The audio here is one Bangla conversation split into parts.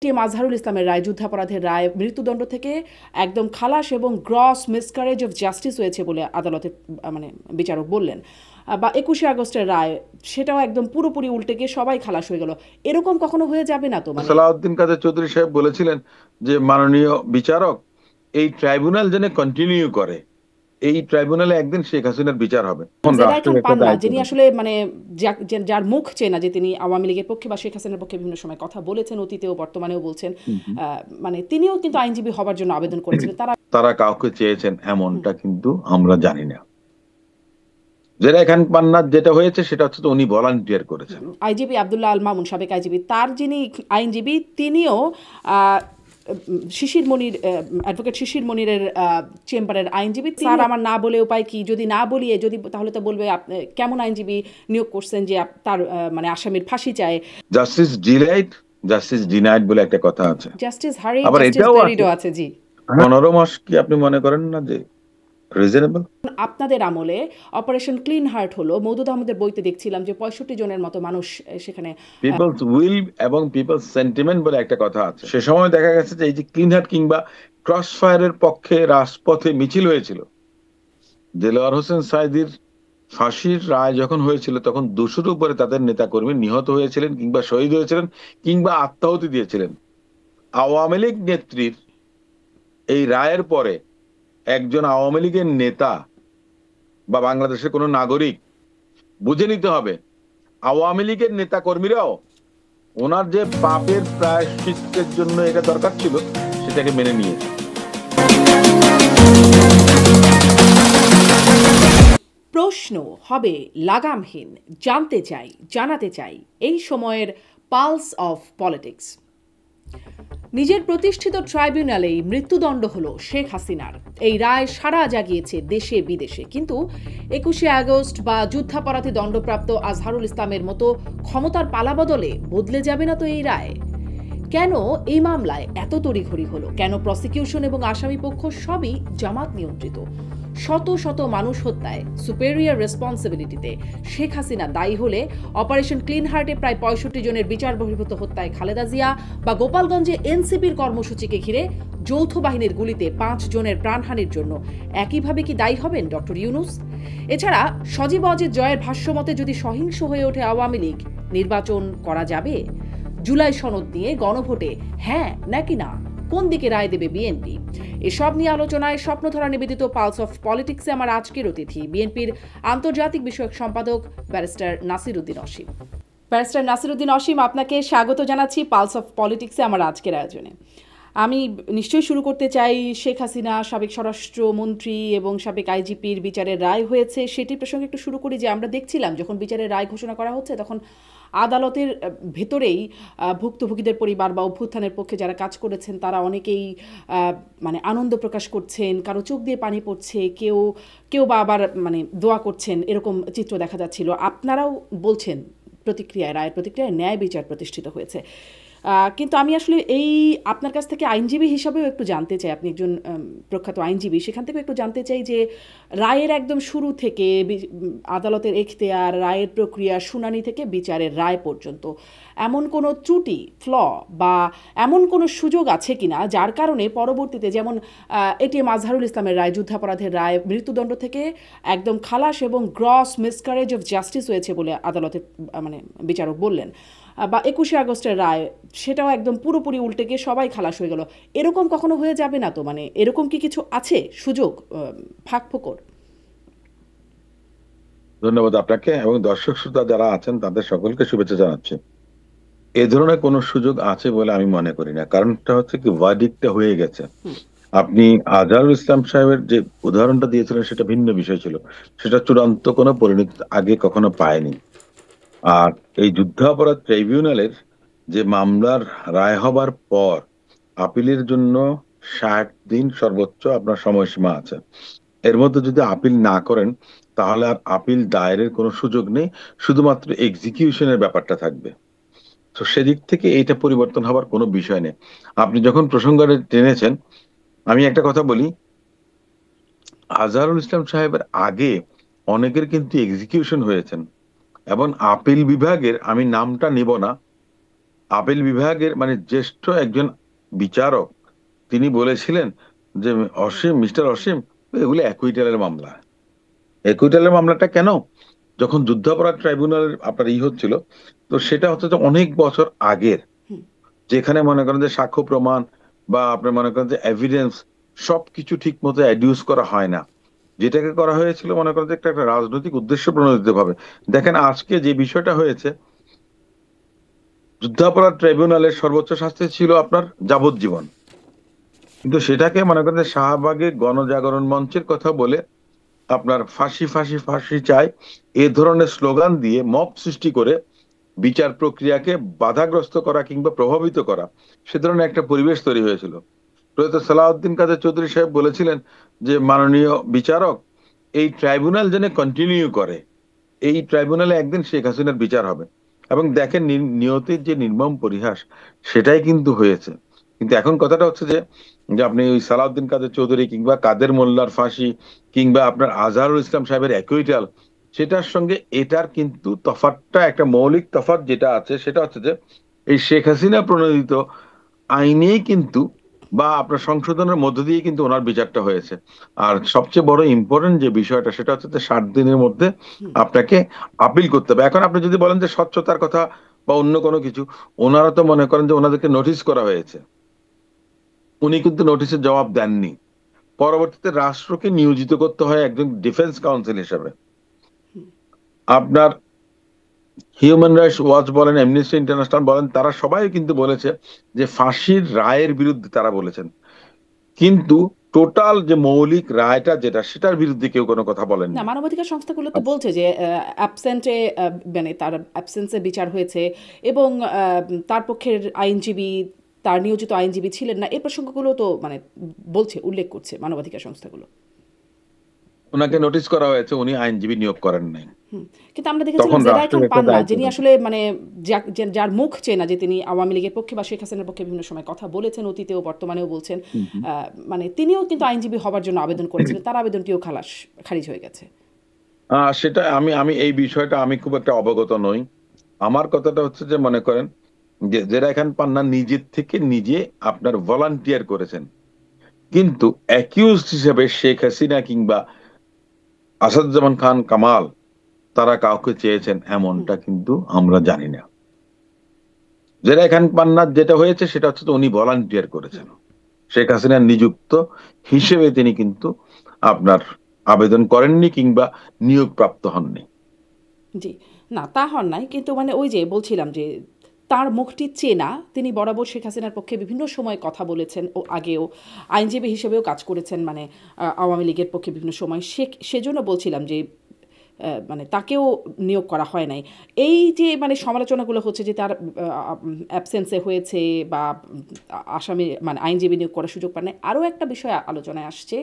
টিএম আজহারুল ইসলামের রায়, যুদ্ধাপরাধের রায়, মৃত্যুদণ্ড থেকে একদম খালাস এবং গ্রস মিসক্যারেজ অফ জাস্টিস হয়েছে বলে আদালতে মানে বিচারক বললেন। বা 21শে আগস্টের রায়, সেটাও একদম পুরোপুরি উল্টে গিয়ে সবাই খালাস হয়ে গেল। এরকম কখনো হয়ে যাবে না তো? মানে সালাউদ্দিন কাদের চৌধুরী সাহেব বলেছিলেন যে মাননীয় বিচারক, এই ট্রাইব্যুনাল যেন কন্টিনিউ করে, এই ট্রাইব্যুনালে একদিন শেখ হাসিনার বিচার হবে। এখন জেনারেল রাষ্ট্রের একটা পান্না, দায়িত্ব যিনি থাকে। আসলে মানে যার মুখ চেনা, যে তিনি আওয়ামী লীগের পক্ষে বা শেখ হাসিনার পক্ষে বিভিন্ন সময় কথা বলেছেন, অতীতেও বর্তমানেও বলছেন, হুম, হুম। মানে তিনিও কিন্তু আইনজীবী হবার জন্য আবেদন করেছিলেন। তারা তারা কাউকে চেয়েছেন এমনটা কিন্তু আমরা জানি না। যেটা এখান পান্নার যেটা হয়েছে সেটা হচ্ছে তো উনি ভলান্টিয়ার করেছেন। আইজিপি আবদুল্লাহ আল মামুন, সাবেক আইজিপি, তার যিনি আইনজীবী, তিনিও আহ, শিশির মনির, অ্যাডভোকেট শিশির মনিরের চেম্বারের আইনজীবী। স্যার, আমার না বলে উপায় কি? যদি না বলিয়ে, যদি তাহলে তো বলবে কেমন আইনজীবী নিয়োগ করছেন যে তার মানে আসামির ফাঁসি চায়। জাস্টিস ডিলাইট, জাস্টিস ডিনাইড বলে একটা কথা আছে। জাস্টিস হারি, আবার জাস্টিস এটাও আছে, বেরিডও আছে, জি। 15 মাস কি আপনি মনে করেন না যে রিজনেবল? আপনাদের আমলে অপারেশন ক্লিন হার্ট হলো, মওদুদ আহমেদের বইতে দেখছিলাম যে 65 জনের মতো মানুষ সেখানে। পিপলস উইল এবং পিপলস সেন্টিমেন্ট বলে একটা কথা আছে। সে সময় দেখা গেছে যে এই যে ক্লিন হার্ট কিংবা ক্রস ফায়ারের পক্ষে রাজপথে মিছিল হয়েছিল। দেলোয়ার হোসেন সাঈদীর ফাঁসির রায় যখন হয়েছিল তখন 200-র উপরে তাদের নেতাকর্মী নিহত হয়েছিলেন কিংবা শহীদ হয়েছিলেন কিংবা আত্মাহুতি দিয়েছিলেন। আওয়ামী লীগ নেত্রীর এই রায়ের পরে একজন আওয়ামী লীগের নেতা বা বাংলাদেশের কোনো নাগরিক বুঝে নিতে হবে, আওয়ামী লীগের নেতা কর্মীরাও ওনার যে পাপের প্রায়শ্চিত্তের জন্য এটা দরকার ছিল সেটাকে মেনে নিয়েছে। প্রশ্ন হবে লাগামহীন। জানতে চাই, জানাতে চাই এই সময়ের পালস অফ পলিটিক্স। নিজের প্রতিষ্ঠিত ট্রাইব্যুনালেই মৃত্যুদণ্ড হলো শেখ হাসিনার। এই রায় সাড়া জাগিয়েছে দেশে বিদেশে। কিন্তু 21শে আগস্ট বা যুদ্ধাপরাধী দণ্ডপ্রাপ্ত আজহারুল ইসলামের মতো ক্ষমতার পালাবদলে বদলে যাবে না তো এই রায়? কেন এই মামলায় এত তড়িঘড়ি হলো? কেন প্রসিকিউশন এবং আসামি পক্ষ সবই জামাত নিয়ন্ত্রিত? শত শত মানুষ হত্যায় সুপেরিয়র রেসপন্সিবিলিটিতে শেখ হাসিনা দায়ী হলে অপারেশন ক্লিন হার্টে প্রায় 65 জনের বিচার বহির্ভূত হত্যায় খালেদা জিয়া, বা গোপালগঞ্জে এনসিপির কর্মসূচিকে ঘিরে যৌথ বাহিনীর গুলিতে 5 জনের প্রাণহানির জন্য একইভাবে কি দায়ী হবেন ডক্টর ইউনূস? এছাড়া সজীব অজিত জয়ের ভাষ্যমতে যদি সহিংস হয়ে ওঠে আওয়ামী লীগ, নির্বাচন করা যাবে? জুলাই সনদ নিয়ে গণভোটে হ্যাঁ নাকি না, কোন দিকে রায় দেবে বিএনপি? এসব নিয়ে আলোচনায় স্বপ্নধারা নিবেদিত পালস অফ পলিটিক্সে আমার আজকের অতিথি বিএনপির আন্তর্জাতিক বিষয়ক সম্পাদক ব্যারিস্টার নাসির উদ্দিন অসীম। ব্যারিস্টার নাসির উদ্দিন অসীম, আপনাকে স্বাগত জানাচ্ছি পালস অফ পলিটিক্সে আমার আজকের আয়োজনে। আমি নিশ্চয়ই শুরু করতে চাই, শেখ হাসিনা, সাবেক স্বরাষ্ট্রমন্ত্রী এবং সাবেক আইজিপির বিচারের রায় হয়েছে, সেটি প্রসঙ্গে একটু শুরু করি। যে আমরা দেখছিলাম যখন বিচারের রায় ঘোষণা করা হচ্ছে, তখন আদালতের ভেতরেই ভুক্তভোগীদের পরিবার বা অভ্যুত্থানের পক্ষে যারা কাজ করেছেন তারা অনেকেই মানে আনন্দ প্রকাশ করছেন, কারো চোখ দিয়ে পানি পড়ছে, কেউ কেউ বা আবার মানে দোয়া করছেন, এরকম চিত্র দেখা যাচ্ছিল। আপনারাও বলছেন প্রতিক্রিয়ায়, রায়ের প্রতিক্রিয়ায় ন্যায় বিচার প্রতিষ্ঠিত হয়েছে। কিন্তু আমি আসলে এই আপনার কাছ থেকে আইনজীবী হিসাবেও একটু জানতে চাই, আপনি একজন প্রখ্যাত আইনজীবী, সেখান থেকেও একটু জানতে চাই যে রায়ের একদম শুরু থেকে আদালতের এখতিয়ার, রায়ের প্রক্রিয়া, শুনানি থেকে বিচারের রায় পর্যন্ত এমন কোনো ত্রুটি, বা এমন কোনো সুযোগ আছে কিনা যার কারণে পরবর্তীতে, যেমন এটিএম আজহারুল ইসলামের রায়, যুদ্ধাপরাধের রায়, মৃত্যুদণ্ড থেকে একদম খালাস এবং গ্রস মিসক্যারেজ অফ জাস্টিস হয়েছে বলে আদালতে মানে বিচারক বললেন। বা 21শে আগস্টের রায়, সেটাও একদম পুরোপুরি উল্টে গিয়ে সবাই খালাস হয়ে গেল। এরকম কখনো হয়ে যাবে না তো? মানে এরকম কি কিছু আছে সুযোগ, ফাঁক ফোকর? ধন্যবাদ আপনাকে এবং দর্শক শ্রোতা যারা আছেন তাদের সকলকে শুভেচ্ছা জানাচ্ছি। এই ধরনের কোনো সুযোগ আছে বলে আমি মনে করি না। কারণটা হচ্ছে কি, ভার্ডিক্টটা হয়ে গেছে। আপনি আজহারুল ইসলাম সাহেবের যে উদাহরণটা দিয়েছিলেন সেটা ভিন্ন বিষয় ছিল, সেটা চূড়ান্ত কোনো পরিণতি আগে কখনো পায়নি। আর এই যুদ্ধাপরাধ ট্রাইব্যুনালের যে মামলার রায় হবার পর আপিলের জন্য 60 দিন সর্বোচ্চ আপনার সময়সীমা আছে। এর মধ্যে যদি আপিল না করেন তাহলে আর আপিল দায়েরের কোনো সুযোগ নেই, শুধুমাত্র এক্সিকিউশনের ব্যাপারটা থাকবে। তো সেদিক থেকে এইটা পরিবর্তন হবার কোনো বিষয় নেই। আপনি যখন প্রসঙ্গটা টেনেছেন, আমি একটা কথা বলি, আজহারুল ইসলাম সাহেবের আগে অনেকের কিন্তু এক্সিকিউশন হয়েছেন এবং আপিল বিভাগের, আমি নামটা নিব না, আপিল বিভাগের মানে জ্যেষ্ঠ একজন বিচারক তিনি বলেছিলেন যে মিস্টার অসীম, এগুলো অ্যাকুইটালের মামলা। অ্যাকুইটালের মামলাটা কেন? যখন যুদ্ধাপরাধ ট্রাইব্যুনালের আপনার হচ্ছিল, তো সেটা হচ্ছে যে অনেক বছর আগের, হুম, যেখানে মনে করেন যে সাক্ষ্য প্রমাণ বা আপনি মনে করেন যে এভিডেন্স সবকিছু ঠিক মতো অ্যাডিউস করা হয় না। যেটাকে করা হয়েছিল মনে করেন যে একটা একটা রাজনৈতিক উদ্দেশ্য প্রণোদিত ভাবে। দেখেন আজকে যে বিষয়টা হয়েছে, যুদ্ধাপরাধ ট্রাইব্যুনালের সর্বোচ্চ শাস্তি ছিল আপনার যাবজ্জীবন, কিন্তু সেটাকে মনে করেন যে শাহবাগে গণজাগরণ মঞ্চের কথা বলে আপনার ফাঁসি ফাঁসি ফাঁসি চাই এ ধরনের স্লোগান দিয়ে মব সৃষ্টি করে বিচার প্রক্রিয়াকে বাধাগ্রস্ত করা কিংবা প্রভাবিত করা, সে ধরনের একটা পরিবেশ তৈরি হয়েছিল। প্রয়াত সালাউদ্দিন কাদের চৌধুরী সাহেব বলেছিলেন যে মাননীয় বিচারক, এই ট্রাইব্যুনাল যেন কন্টিনিউ করে, এই ট্রাইব্যুনালে একদিন শেখ হাসিনার বিচার হবে। এবং দেখেন নিয়তির যে নির্মম পরিহাস, সেটাই কিন্তু হয়েছে। কিন্তু এখন কথাটা হচ্ছে যে যে আপনি ওই সালাউদ্দিন কাদের চৌধুরী কিংবা কাদের মোল্লার ফাঁসি কিংবা আপনার আজহারুল ইসলাম সাহেবের অ্যাকুইটাল, সেটার সঙ্গে এটার কিন্তু তফাৎটা, একটা মৌলিক তফাৎ যেটা আছে সেটা হচ্ছে যে এই শেখ হাসিনা প্রণোদিত আইনেই কিন্তু বা আপনার সংশোধনের মধ্য দিয়ে কিন্তু ওনার বিচারটা হয়েছে। আর সবচেয়ে বড় ইম্পর্টেন্ট যে বিষয়টা সেটা হচ্ছে যে 60 দিনের মধ্যে হুম। আপনাকে আপিল করতে হবে। এখন আপনি যদি বলেন যে স্বচ্ছতার কথা বা অন্য কোনো কিছু, ওনারা তো মনে করেন যে ওনাদেরকে নোটিশ করা হয়েছে, উনি কিন্তু নোটিশের জবাব দেননি। পরবর্তীতে রাষ্ট্রকে নিয়োজিত করতে হয় একজন ডিফেন্স কাউন্সিল হিসেবে। আপনার হিউম্যান রাইটস ওয়াচ বলেন, অ্যামনেস্টি ইন্টারন্যাশনাল বলেন, তারা সবাই কিন্তু বলেছে যে ফাঁসির রায়ের বিরুদ্ধে তারা বলেছেন, কিন্তু টোটাল যে মৌলিক রায়টা যেটা, সেটার বিরুদ্ধে কেউ কোনো কথা না, বলেননি। মানবাধিকার সংস্থাগুলো তো বলছে যে অ্যাবসেন্টে, মানে তার অ্যাবসেন্সে বিচার হয়েছে, এবং তার পক্ষের আইনজীবী, তার নিয়োজিত আইনজীবী ছিলেন না, এই প্রসঙ্গগুলো তো মানে বলছে, উল্লেখ করছে মানবাধিকার সংস্থাগুলো। ওনাকে নোটিশ করা হয়েছে, উনি আইনজীবী নিয়োগ করেন নাই। হুম। কিন্তু আমরা দেখেছিলাম তখন জেদাই খান রাষ্ট্রের একটা পান্না, দায়িত্ব যিনি থাকে। আসলে মানে যার মুখ চেনা, যে তিনি আওয়ামী লীগের পক্ষে বা শেখ হাসিনার পক্ষে বিভিন্ন সময় কথা বলেছেন, অতীতেও বর্তমানেও বলছেন, হুম, হুম। মানে তিনিও কিন্তু আইনজীবী হবার জন্য আবেদন করেছিলেন, তার আবেদনটিও খারিজ হয়ে গেছে। সেটা আমি আমি এই বিষয়টা আমি খুব একটা অবগত নই। আমার কথাটা হচ্ছে যে মনে করেন যে জেরা খান পান্না নিজের থেকে নিজে আপনার ভলান্টিয়ার করেছেন, কিন্তু অ্যাকিউজড হিসেবে শেখ হাসিনা কিংবা আসাদুজ্জামান খান কামাল তারা কাউকে চেয়েছেন হুম, এমনটা কিন্তু আমরা জানি না। জেরা খান পান্নার যেটা হয়েছে সেটা হচ্ছে যে উনি ভলান্টিয়ার হুম। করেছেন, শেখ হাসিনার নিযুক্ত হিসেবে তিনি কিন্তু আপনার আবেদন করেননি কিংবা নিয়োগ প্রাপ্ত হননি। জি। না, তা হন নাই। কিন্তু মানে ওই যে বলছিলাম যে তার মুখটি চেনা। তিনি বরাবর শেখ হাসিনার পক্ষে বিভিন্ন সময় কথা বলেছেন, ও আগেও আইনজীবী হিসেবেও কাজ করেছেন, মানে আওয়ামী লীগের পক্ষে বিভিন্ন সময়। সেজন্য বলছিলাম যে মানে তাকেও নিয়োগ করা হয় নাই। এই যে মানে সমালোচনাগুলো হচ্ছে যে তার অ্যাবসেন্সে হয়েছে, বা আসামি মানে আইনজীবী নিয়োগ করার সুযোগ পান নাই। আরও একটা বিষয় আলোচনায় আসছে,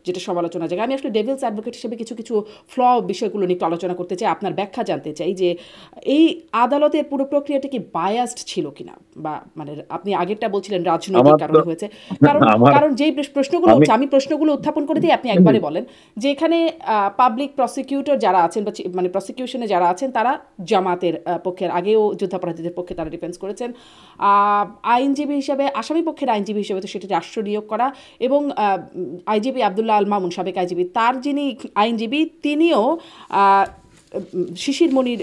যেটা সমালোচনা জায়গা। আমি আসলে ডেভিলস অ্যাডভোকেট হিসেবে কিছু কিছু বিষয়গুলো নিয়ে একটু আলোচনা করতে চাই, আপনার ব্যাখ্যা জানতে চাই যে এই আদালতের পুরো প্রক্রিয়াটা কি বায়াসড ছিল কিনা, বা মানে আপনি আগেরটা বলছিলেন রাজনৈতিক আমার তো কারণে হয়েছে। কারণ আমার কারণ যেই প্রশ্নগুলো আমি হচ্ছে, আমি প্রশ্নগুলো উত্থাপন করে দিই, আপনি একবারে বলেন যে এখানে পাবলিক প্রসিকিউটর যারা আছেন, বা মানে প্রসিকিউশনে যারা আছেন, তারা জামাতের পক্ষের, আগেও যুদ্ধাপরাধীদের পক্ষে তারা ডিফেন্স করেছেন। আইনজীবী হিসেবে, আসামি পক্ষের আইনজীবী হিসেবে তো সেটা রাষ্ট্র নিয়োগ করা, এবং আইজিপি আবদুল্লাহ আল মামুন, সাবেক আইনজীবী, তার যিনি আইনজীবী তিনিও শিশির মনির,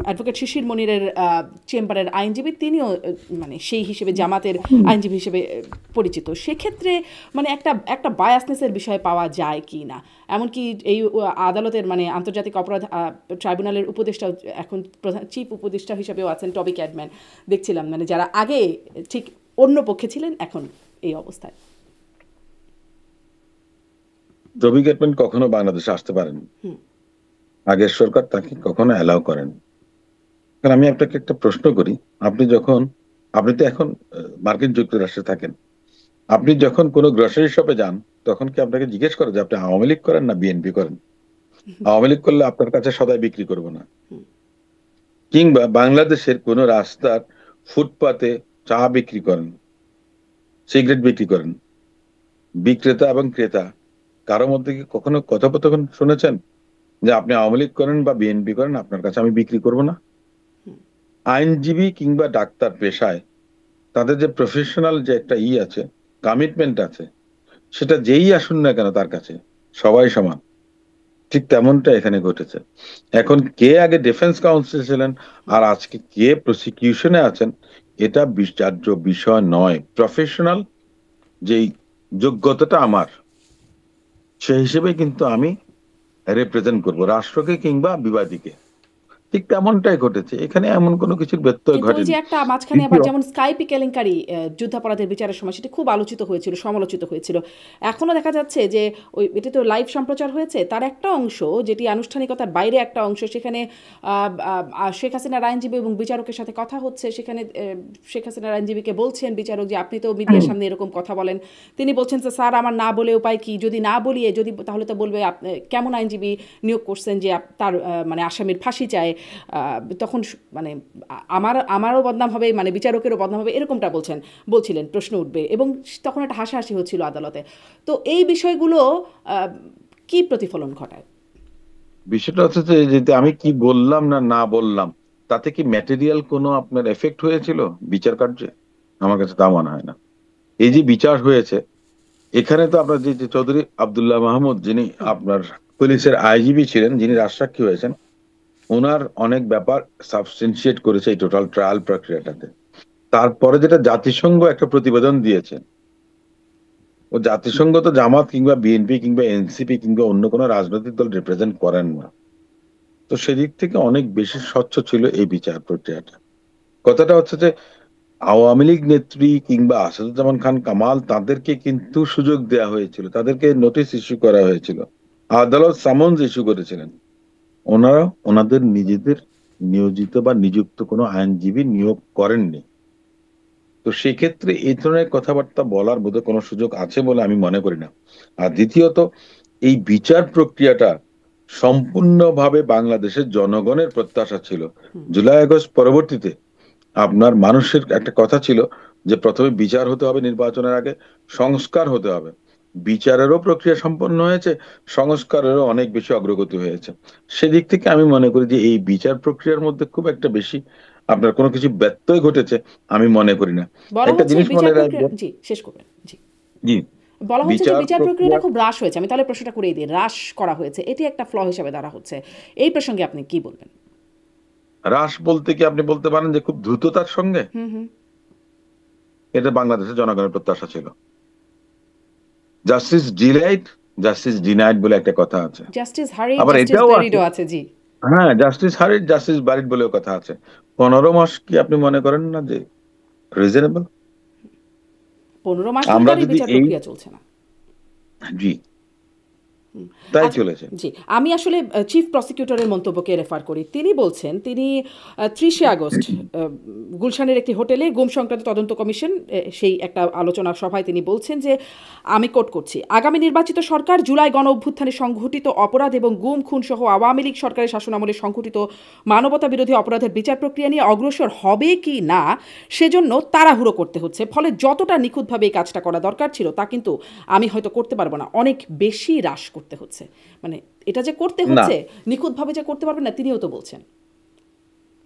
অ্যাডভোকেট শিশির মনিরের চেম্বারের আইনজীবী, তিনিও মানে সেই হিসেবে জামাতের আইনজীবী হিসেবে পরিচিত। সেক্ষেত্রে মানে একটা একটা বায়াসনেসের বিষয় পাওয়া যায় কি না? এমনকি এই আদালতের মানে আন্তর্জাতিক অপরাধ ট্রাইব্যুনালের উপদেষ্টা, এখন প্রধান চিফ উপদেষ্টা হিসেবেও আছেন টবি ক্যাডম্যান, দেখছিলাম, মানে যারা আগে ঠিক অন্য পক্ষে ছিলেন, এখন এই অবস্থায়। রবি ক্যাটম্যান কখনো বাংলাদেশে আসতে পারেন, হুম, আগের সরকার তাকে কখনো অ্যালাউ করেন। কারণ আমি আপনাকে একটা প্রশ্ন করি, আপনি যখন, আপনি তো এখন মার্কিন যুক্তরাষ্ট্রে থাকেন, আপনি যখন কোনো গ্রসারি শপে যান, তখন কি আপনাকে জিজ্ঞেস করে যে আপনি আওয়ামী লীগ করেন না বিএনপি করেন? আওয়ামী লীগ করলে আপনার কাছে সদাই বিক্রি করবো না। হুম, কিংবা বাংলাদেশের কোনো রাস্তার ফুটপাতে চা বিক্রি করেন, সিগারেট বিক্রি করেন, বিক্রেতা এবং ক্রেতা কারো মধ্যে কি কখনো কথোপকথন শুনেছেন যে আপনি আওয়ামী লীগ করেন বা বিএনপি করেন, আপনার কাছে আমি বিক্রি করব না? হুম, আইনজীবী কিংবা ডাক্তার পেশায় তাদের যে প্রফেশনাল যে একটা আছে, কমিটমেন্ট আছে, সেটা যেই আসুন না কেন তার কাছে সবাই সমান। ঠিক তেমনটা এখানে ঘটেছে। এখন কে আগে ডিফেন্স কাউন্সিল ছিলেন আর আজকে কে প্রসিকিউশনে আছেন, এটা বিচার্য বিষয় নয়। প্রফেশনাল যেই যোগ্যতাটা আমার, সেই হিসেবে কিন্তু আমি রিপ্রেজেন্ট করব রাষ্ট্রকে কিংবা বিবাদীকে। ঠিক তেমনটাই ঘটেছে এখানে, এমন কোনো কিছুর ব্যত্যয় কিন্তু ওই যে ঘটেনি। একটা মাঝখানে আবার দ্বিতীয়, যেমন স্কাইপি কেলেঙ্কারি, যুদ্ধাপরাধের বিচারের সময় সেটা খুব আলোচিত হয়েছিল, সমালোচিত হয়েছিল। এখনো দেখা যাচ্ছে যে ওই এটা তো লাইভ সম্প্রচার হয়েছে, তার একটা অংশ যেটি আনুষ্ঠানিকতার বাইরে একটা অংশ, সেখানে শেখ হাসিনার আইনজীবী এবং বিচারকের সাথে কথা হচ্ছে। সেখানে শেখ হাসিনার আইনজীবীকে বলছেন বিচারক যে আপনি তো মিডিয়ার সামনে এরকম কথা বলেন। তিনি বলছেন যে স্যার আমার না বলে উপায় কি, যদি না বলিয়ে যদি তাহলে তো বলবে কেমন আইনজীবী নিয়োগ করছেন যে তার মানে আসামির ফাঁসি চায়। তখন মানে আমারও বদনাম হবে, মানে বিচারকেরও বদনাম হবে, এরকমটা বলছিলেন, প্রশ্ন উঠবে, এবং তখন একটা হাসাহাসি হচ্ছিল আদালতে। তো এই বিষয়গুলো কি প্রতিফলন ঘটায়? বিষয়টা হচ্ছে যে যেটা আমি কি বললাম না না বললাম, তাতে কি ম্যাটেরিয়াল কোনো আপনার এফেক্ট হয়েছিল বিচার কার্যে? আমার কাছে তা মনে হয় না। এই যে বিচার হয়েছে, এখানে তো আপনার যে যে চৌধুরী আব্দুল্লাহ মাহমুদ, যিনি আপনার পুলিশের আইজিপি ছিলেন, যিনি রাজসাক্ষী হয়েছেন, ওনার অনেক ব্যাপার সাবস্টেন্সিয়েট করেছে এই টোটাল ট্রায়াল প্রক্রিয়াটাতে। তারপরে যেটা জাতিসংঘ একটা প্রতিবেদন দিয়েছে, ও জাতিসংঘ তো জামাত কিংবা বিএনপি কিংবা এনসিপি কিংবা অন্য কোনো রাজনৈতিক দল রিপ্রেজেন্ট করেন না। তো সেদিক থেকে অনেক বেশি স্বচ্ছ ছিল এই বিচার প্রক্রিয়াটা। কথাটা হচ্ছে যে আওয়ামী লীগ নেত্রী কিংবা আসাদুজ্জামান খান কামাল, তাদেরকে কিন্তু সুযোগ দেওয়া হয়েছিল, তাদেরকে নোটিশ ইস্যু করা হয়েছিল, আদালত সামন্স ইস্যু করেছিলেন। ওনারা ওনাদের নিজেদের নিয়োজিত বা নিযুক্ত কোনো আইনজীবী নিয়োগ করেননি। তো সেক্ষেত্রে এই ধরনের কথাবার্তা বলার বোধহয় কোনো সুযোগ আছে বলে আমি মনে করি না। আর দ্বিতীয়ত, এই বিচার প্রক্রিয়াটা সম্পূর্ণভাবে বাংলাদেশের জনগণের প্রত্যাশা ছিল। জুলাই আগস্ট পরবর্তীতে আপনার মানুষের একটা কথা ছিল যে প্রথমে বিচার হতে হবে, নির্বাচনের আগে সংস্কার হতে হবে। বিচারেরও প্রক্রিয়া সম্পন্ন হয়েছে, সংস্কারেরও অনেক বেশি অগ্রগতি হয়েছে। সেদিক থেকে আমি মনে করি যে এই বিচার প্রক্রিয়ার মধ্যে খুব একটা বেশি আপনার কোনো কিছু ব্যত্যয় ঘটেছে আমি মনে করি না। বলা একটা হচ্ছে জিনিস মনে বিচার প্রক্রিয়া, রাখবেন। জি শেষ করবেন, জি। জি। বলা হচ্ছে যে বিচার বিচার প্রক্রিয়া প্রক্রিয়াটা খুব হ্রাস হয়েছে, আমি তাহলে প্রশ্নটা করেই দিই, হ্রাস করা হয়েছে, এটি একটা ফ্ল হিসেবে ধরা হচ্ছে। এই প্রসঙ্গে আপনি কি বলবেন? হ্রাস বলতে কি আপনি বলতে পারেন যে খুব দ্রুততার সঙ্গে? হুম হুম। এটা বাংলাদেশের জনগণের প্রত্যাশা ছিল। জাস্টিস ডিলাইড, জাস্টিস ডিনাইড বলে একটা কথা আছে। জাস্টিস হারি, আবার জাস্টিস এটাও আছে, বেরিডও আছে, জি। হ্যাঁ, জাস্টিস হারিড জাস্টিস বারিড বলেও কথা আছে। 15 মাস কি আপনি মনে করেন না যে রিজনেবল? 15 মাস ধরে আমরা তার এই যদি বিচার এই, প্রক্রিয়া চলছে না। জি, তাই আচ্ছা, চলেছে। জি। আমি আসলে চিফ প্রসিকিউটরের মন্তব্যকে রেফার করি। তিনি বলছেন, তিনি 30শে আগস্ট গুলশানের একটি হোটেলে গুম সংক্রান্ত তদন্ত কমিশন, সেই একটা আলোচনা সভায় তিনি বলছেন যে, আমি কোট করছি, আগামী নির্বাচিত সরকার জুলাই গণ অভ্যুত্থানে সংঘটিত অপরাধ এবং গুম খুন সহ আওয়ামী লীগ সরকারের শাসনামলে সংঘটিত মানবতা বিরোধী অপরাধের বিচার প্রক্রিয়া নিয়ে অগ্রসর হবে কি না সেজন্য তাড়াহুড়ো করতে হচ্ছে। ফলে যতটা নিখুঁতভাবে এই কাজটা করা দরকার ছিল তা কিন্তু আমি হয়তো করতে পারবো না, অনেক বেশি হ্রাস করতে হচ্ছে। মানে এটা যে করতে না, হচ্ছে, নিখুঁতভাবে যে করতে পারবেন না, তিনিও তো বলছেন।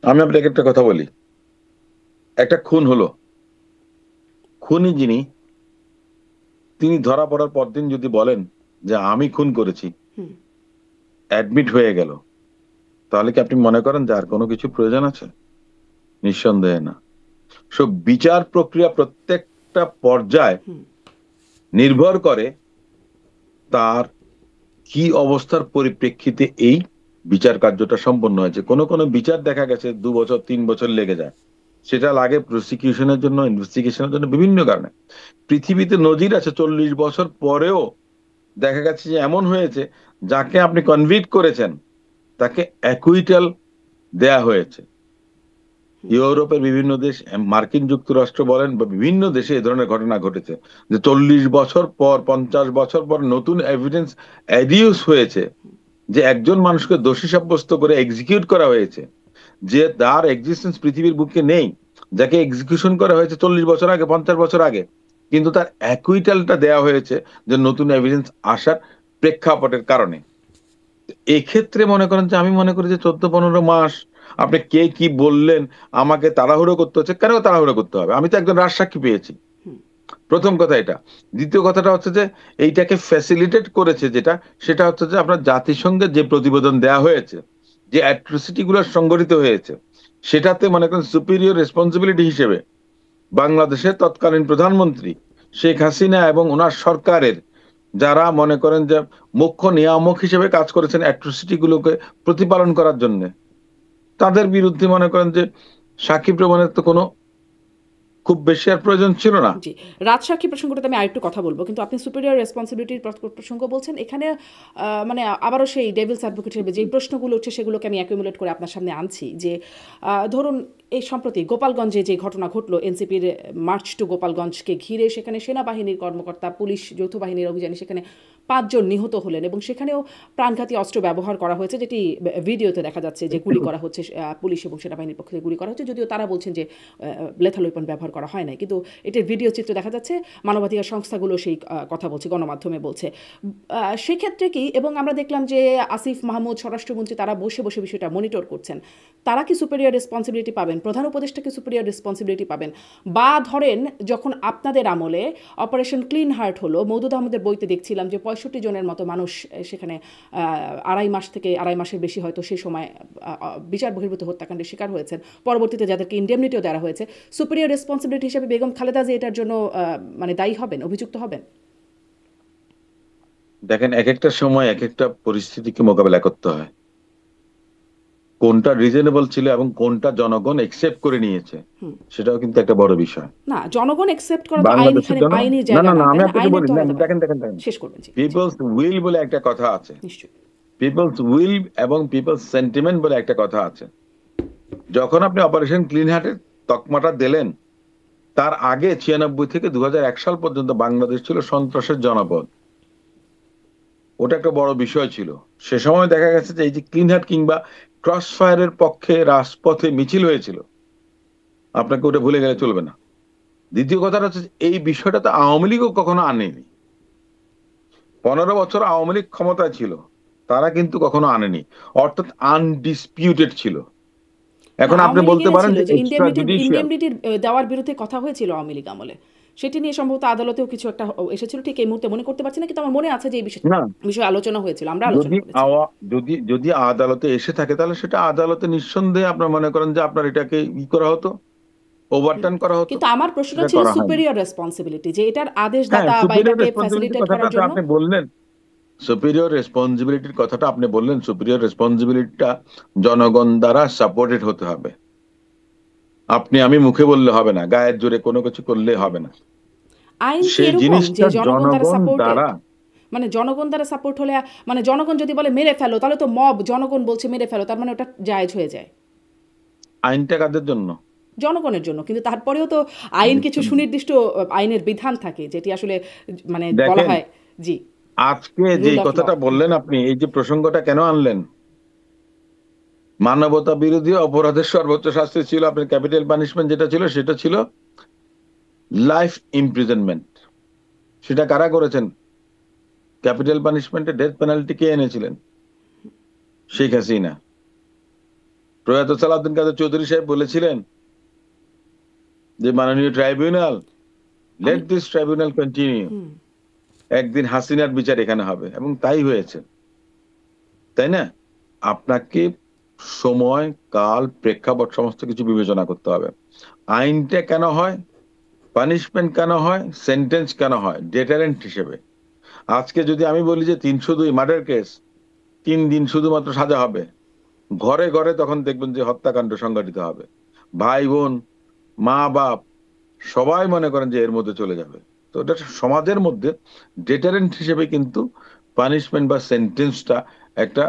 আমি আপনাকে একটা কথা বলি। একটা খুন হলো, খুনি যিনি, তিনি ধরা পড়ার পরদিন যদি বলেন যে আমি খুন করেছি, অ্যাডমিট হয়ে গেল, তাহলে কি আপনি মনে করেন যে আর কোনো কিছু প্রয়োজন আছে? নিঃসন্দেহে না। সব বিচার প্রক্রিয়া প্রত্যেকটা পর্যায়ে নির্ভর করে তার কি অবস্থার পরিপ্রেক্ষিতে এই বিচার কার্যটা সম্পন্ন হয়েছে। কোনো কোনো বিচার দেখা গেছে 2 বছর 3 বছর লেগে যায়। সেটা লাগে প্রসিকিউশনের জন্য, ইনভেস্টিগেশনের জন্য, বিভিন্ন কারণে। পৃথিবীতে নজির আছে 40 বছর পরেও দেখা গেছে যে এমন হয়েছে যাকে আপনি কনভিক্ট করেছেন তাকে অ্যাকুইটাল দেয়া হয়েছে। ইউরোপের বিভিন্ন দেশ, মার্কিন যুক্তরাষ্ট্র বলেন বা বিভিন্ন দেশে এ ধরনের ঘটনা ঘটেছে যে 40 বছর পর, 50 বছর পর নতুন এভিডেন্স অ্যাডিউস হয়েছে যে একজন মানুষকে দোষী সাব্যস্ত করে এক্সিকিউট করা হয়েছে, যে তার এক্সিস্টেন্স পৃথিবীর বুকে নেই, যাকে এক্সিকিউশন করা হয়েছে 40 বছর আগে, 50 বছর আগে, কিন্তু তার অ্যাকুইটালটা দেয়া হয়েছে যে নতুন এভিডেন্স আসার প্রেক্ষাপটের কারণে। এক্ষেত্রে মনে করেন যে আমি মনে করি যে 14-15 মাস আপনি কে কি বললেন, আমাকে তাড়াহুড়ো করতে হচ্ছে, কেন তাড়াহুড়ো করতে হবে? আমি তো একজন রাজসাক্ষী পেয়েছি। হুম। প্রথম কথা এটা। দ্বিতীয় কথাটা হচ্ছে যে এইটাকে ফ্যাসিলিটেট করেছে যেটা, সেটা হচ্ছে যে আপনার জাতিসংঘের যে প্রতিবেদন দেয়া হয়েছে, যে অ্যাট্রোসিটি গুলো সংঘটিত হয়েছে, সেটাতে মনে করেন সুপিরিয়র রেসপন্সিবিলিটি হিসেবে বাংলাদেশের তৎকালীন প্রধানমন্ত্রী শেখ হাসিনা এবং ওনার সরকারের যারা মনে করেন যে মুখ্য নিয়ামক হিসেবে কাজ করেছেন অ্যাট্রোসিটি গুলোকে প্রতিপালন করার জন্য, তাদের বিরুদ্ধে মনে করেন যে সাক্ষী প্রমাণের তো কোনো খুব বেশি আর প্রয়োজন ছিল না। জি, রাজসাক্ষী প্রসঙ্গটাতে আমি আরেকটু কথা বলবো, কিন্তু আপনি সুপিরিয়র রেসপন্সিবিলিটির প্রসঙ্গ বলছেন এখানে। মানে আবারও সেই ডেভিলস অ্যাডভোকেট হিসেবে যে প্রশ্নগুলো উঠছে সেগুলোকে আমি অ্যাকুমুলেট করে আপনার সামনে আনছি যে ধরুন এই সম্প্রতি গোপালগঞ্জে যে ঘটনা ঘটলো, এনসিপির মার্চ টু গোপালগঞ্জকে ঘিরে, সেখানে সেনাবাহিনীর কর্মকর্তা, পুলিশ যৌথ বাহিনীর অভিযানে সেখানে 5 জন নিহত হলেন এবং সেখানেও প্রাণঘাতী অস্ত্র ব্যবহার করা হয়েছে, যেটি ভিডিওতে দেখা যাচ্ছে যে গুলি করা হচ্ছে, পুলিশ এবং সেনাবাহিনীর পক্ষ থেকে গুলি করা হচ্ছে, যদিও তারা বলছেন যে লেথাল ওয়েপন ব্যবহার করা হয় নাই, কিন্তু এটার ভিডিও চিত্র দেখা যাচ্ছে, মানবাধিকার সংস্থাগুলো সেই কথা বলছে, গণমাধ্যমে বলছে। সেক্ষেত্রে কি, এবং আমরা দেখলাম যে আসিফ মাহমুদ স্বরাষ্ট্রমন্ত্রী তারা বসে বসে বিষয়টা মনিটর করছেন, তারা কি সুপিরিয়র রেসপন্সিবিলিটি পাবেন? প্রধান উপদেষ্টা কি সুপিরিয়র রেসপন্সিবিলিটি পাবেন? বা ধরেন যখন আপনাদের আমলে অপারেশন ক্লিন হার্ট হলো, মওদুদ আহমেদের বইতে দেখছিলাম যে 65 জনের মতো মানুষ সেখানে 2.5 মাস থেকে 2.5 মাসের বেশি হয়তো সে সময় বিচার বহির্ভূত হত্যাকাণ্ডের শিকার হয়েছেন, পরবর্তীতে যাদেরকে ইন্ডেমনিটিও দেওয়া হয়েছে। সুপিরিয়র রেসপন্সিবিলিটি হিসেবে বেগম খালেদা জিয়া এটার জন্য মানে দায়ী হবেন, অভিযুক্ত হবেন? দেখেন, এক একটা সময় এক একটা পরিস্থিতিকে মোকাবেলা করতে হয়। কোনটা রিজনেবল ছিল এবং কোনটা জনগণ একসেপ্ট করে নিয়েছে, সেটাও কিন্তু একটা বড় বিষয়। না, জনগণ একসেপ্ট করা তো আইন, বাংলাদেশের এখানে জন, আইনের না জায়গা না না, না, তাই আমি না? আপনাকে আইনের বলি তো না, আলাদা দেখেন ব্যাপার। দেখেন দেখেন, শেষ করবেন, জি জি। পিপলস উইল বলে একটা কথা আছে। নিশ্চয়ই। পিপলস উইল এবং পিপলস সেন্টিমেন্ট বলে একটা কথা আছে। যখন আপনি অপারেশন ক্লিন হার্টের তকমাটা দিলেন, তার আগে 96 থেকে 2001 সাল পর্যন্ত বাংলাদেশ ছিল সন্ত্রাসের জনপদ। ওটা একটা বড় বিষয় ছিল। সে সময় দেখা গেছে যে এই যে ক্লিন হার্ট কিংবা ক্রস ফায়ারের পক্ষে রাজপথে মিছিল হয়েছিল, আপনাকে ওটা ভুলে গেলে চলবে না। দ্বিতীয় কথাটা হচ্ছে এই বিষয়টা তো আওয়ামী লীগও কখনো আনেনি। 15 বছর আওয়ামী লীগ ক্ষমতায় ছিল, তারা কিন্তু কখনো আনেনি, অর্থাৎ আনডিসপিউটেড ছিল। না, এখন আপনি আওয়ামী বলতে লীগের পারেন ছিল যে যে এক্সট্রা জুডিশিয়াল, ইন্ডেমনিটির দেওয়ার বিরুদ্ধে কথা হয়েছিল আওয়ামী লীগ আমলে, সেটি নিয়ে সম্ভবত আদালতেও কিছু একটা এসেছিল, ঠিক এই মুহূর্তে মনে করতে পারছি না, কিন্তু আমার মনে আছে যে এই না, বিষয়ে আলোচনা হয়েছিল, আমরা আলোচনা যদি করেছি। যদি যদি আদালতে এসে থাকে তাহলে সেটা আদালতে নিঃসন্দেহে আপনার মনে করেন যে আপনার এটাকে করা হতো, ওভারটার্ন করা হতো। কিন্তু আমার প্রশ্নটা সেটা ছিল করা হয়নি। সুপিরিয়র রেসপন্সিবিলিটি, যে এটার হ্যাঁ, আদেশদাতা বা সুপিরিয়র এটাকে রেসপন্সিবিলিটির ফ্যাসিলিটেট কথাটা করার তো জন্য। আপনি বললেন, সুপিরিয়র রেসপন্সিবিলিটির কথাটা আপনি বললেন, সুপিরিয়র রেসপন্সিবিলিটিটা জনগণ দ্বারা সাপোর্টেড হতে হবে। আপনি আমি মুখে বললে হবে না, গায়ের জোরে কোনো কিছু করলে হবে না। আইন কি সেই এরকম যে জিনিসটা জনগণ দ্বারা জনগণ সাপোর্টেড? দ্বারা, মানে জনগণ দ্বারা সাপোর্ট হলে, মানে জনগণ যদি বলে মেরে ফেলো, তাহলে তো মব, জনগণ বলছে মেরে ফেলো, তার মানে ওটা জায়েজ হয়ে যায় আইনটা কাদের জন্য? জনগণের জন্য। কিন্তু তারপরেও তো আইন কিছু সুনির্দিষ্ট আইনের বিধান থাকে, যেটি আসলে মানে বলা দেখেন, হয়, জি, আজকে যে রুল অফ ল। কথাটা বললেন আপনি, এই যে প্রসঙ্গটা কেন আনলেন, মানবতা বিরোধী অপরাধের সর্বোচ্চ শাস্তি ছিল আপনার ক্যাপিটাল পানিশমেন্ট, যেটা ছিল সেটা ছিল লাইফ ইমপ্রিজনমেন্ট। সেটা কারা করেছেন? ক্যাপিটাল পানিশমেন্টে ডেথ পেনাল্টি কে এনেছিলেন? শেখ হাসিনা। প্রয়াত সালাউদ্দিন কাদের চৌধুরী সাহেব বলেছিলেন যে মাননীয় ট্রাইব্যুনাল, আমি লেট দিস ট্রাইব্যুনাল কন্টিনিউ, একদিন হাসিনার বিচার এখানে হবে, এবং তাই হয়েছে, তাই না? আপনাকে সময়, কাল, প্রেক্ষাপট সমস্ত কিছু বিবেচনা করতে হবে। আইনটা কেন হয়, পানিশমেন্ট কেন হয়, সেন্টেন্স কেন হয়? ডেটারেন্ট হিসেবে। আজকে যদি আমি বলি যে 302 মার্ডার কেস, 3 দিন শুধুমাত্র সাজা হবে, ঘরে ঘরে তখন দেখবেন যে হত্যাকাণ্ড সংঘটিত হবে, ভাই বোন, মা বাপ সবাই মনে করেন যে এর মধ্যে চলে যাবে। তো এটা সমাজের মধ্যে ডেটারেন্ট হিসেবে কিন্তু পানিশমেন্ট বা সেন্টেন্সটা একটা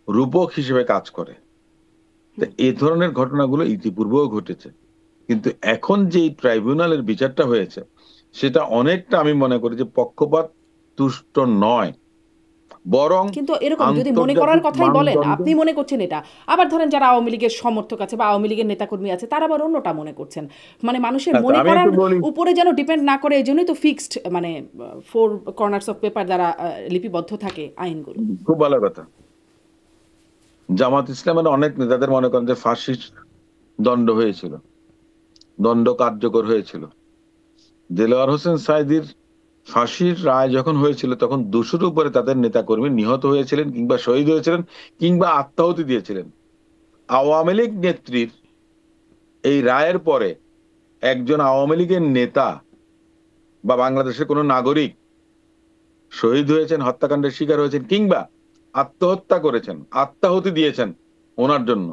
রূপক হিসেবে কাজ করে। তো এই ধরনের ঘটনাগুলো ইতিপূর্বেও ঘটেছে, কিন্তু এখন যে ট্রাইব্যুনালের বিচারটা হয়েছে সেটা অনেকটা আমি মনে করি যে পক্ষপাত তুষ্ট নয়, বরং কিন্তু এরকম যদি মনে করার আন্তর্জাতিক কথাই বলেন, মানদণ্ড। আপনি মনে করছেন এটা, আবার ধরেন যারা আওয়ামী লীগের সমর্থক আছে বা আওয়ামী লীগের নেতাকর্মী আছে, তারা আবার অন্যটা মনে করছেন। মানে মানুষের আচ্ছা, মনে আমি করার একটু বলি, উপরে যেন ডিপেন্ড না করে, এই জন্যই তো ফিক্সড, মানে 4 কর্নার্স অফ পেপার দ্বারা লিপিবদ্ধ থাকে আইনগুলো। খুব ভালো কথা। জামাত ইসলামের অনেক নেতাদের মনে করেন যে ফাঁসির দণ্ড হয়েছিল, দণ্ড কার্যকর হয়েছিল। দেলোয়ার হোসেন সাঈদীর ফাঁসির রায় যখন হয়েছিল তখন 200-র উপরে তাদের নেতাকর্মী নিহত হয়েছিলেন, কিংবা শহীদ হয়েছিলেন, কিংবা আত্মাহুতি দিয়েছিলেন। আওয়ামী লীগ নেত্রীর এই রায়ের পরে একজন আওয়ামী লীগের নেতা বা বাংলাদেশের কোনো নাগরিক শহীদ হয়েছেন, হত্যাকাণ্ডের শিকার হয়েছেন, কিংবা আত্মহত্যা করেছেন, আত্মাহুতি দিয়েছেন ওনার জন্য,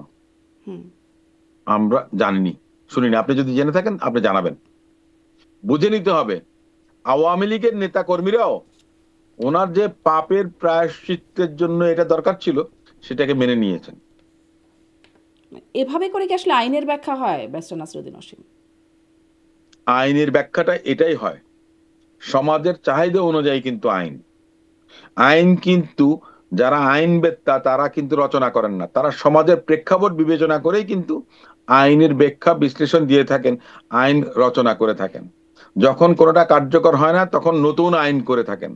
আমরা জানিনি, শুনিনি। আপনি যদি জেনে থাকেন আপনি জানাবেন। বুঝে নিতে হবে আওয়ামী লীগের নেতা কর্মীরাও ওনার যে পাপের প্রায়শ্চিত্তের জন্য এটা দরকার ছিল সেটাকে মেনে নিয়েছেন। এভাবে করে কি আসলে আইনের ব্যাখ্যা হয় ব্যারিস্টার নাসিরউদ্দিন অসীম? আইনের ব্যাখ্যাটা এটাই হয়, সমাজের চাহিদা অনুযায়ী কিন্তু আইন। আইন কিন্তু যারা আইনবেত্তা তারা কিন্তু রচনা করেন না, তারা সমাজের প্রেক্ষাপট বিবেচনা করেই কিন্তু আইনের ব্যাখ্যা বিশ্লেষণ দিয়ে থাকেন, আইন রচনা করে থাকেন। যখন কোনোটা কার্যকর হয় না তখন নতুন আইন করে থাকেন।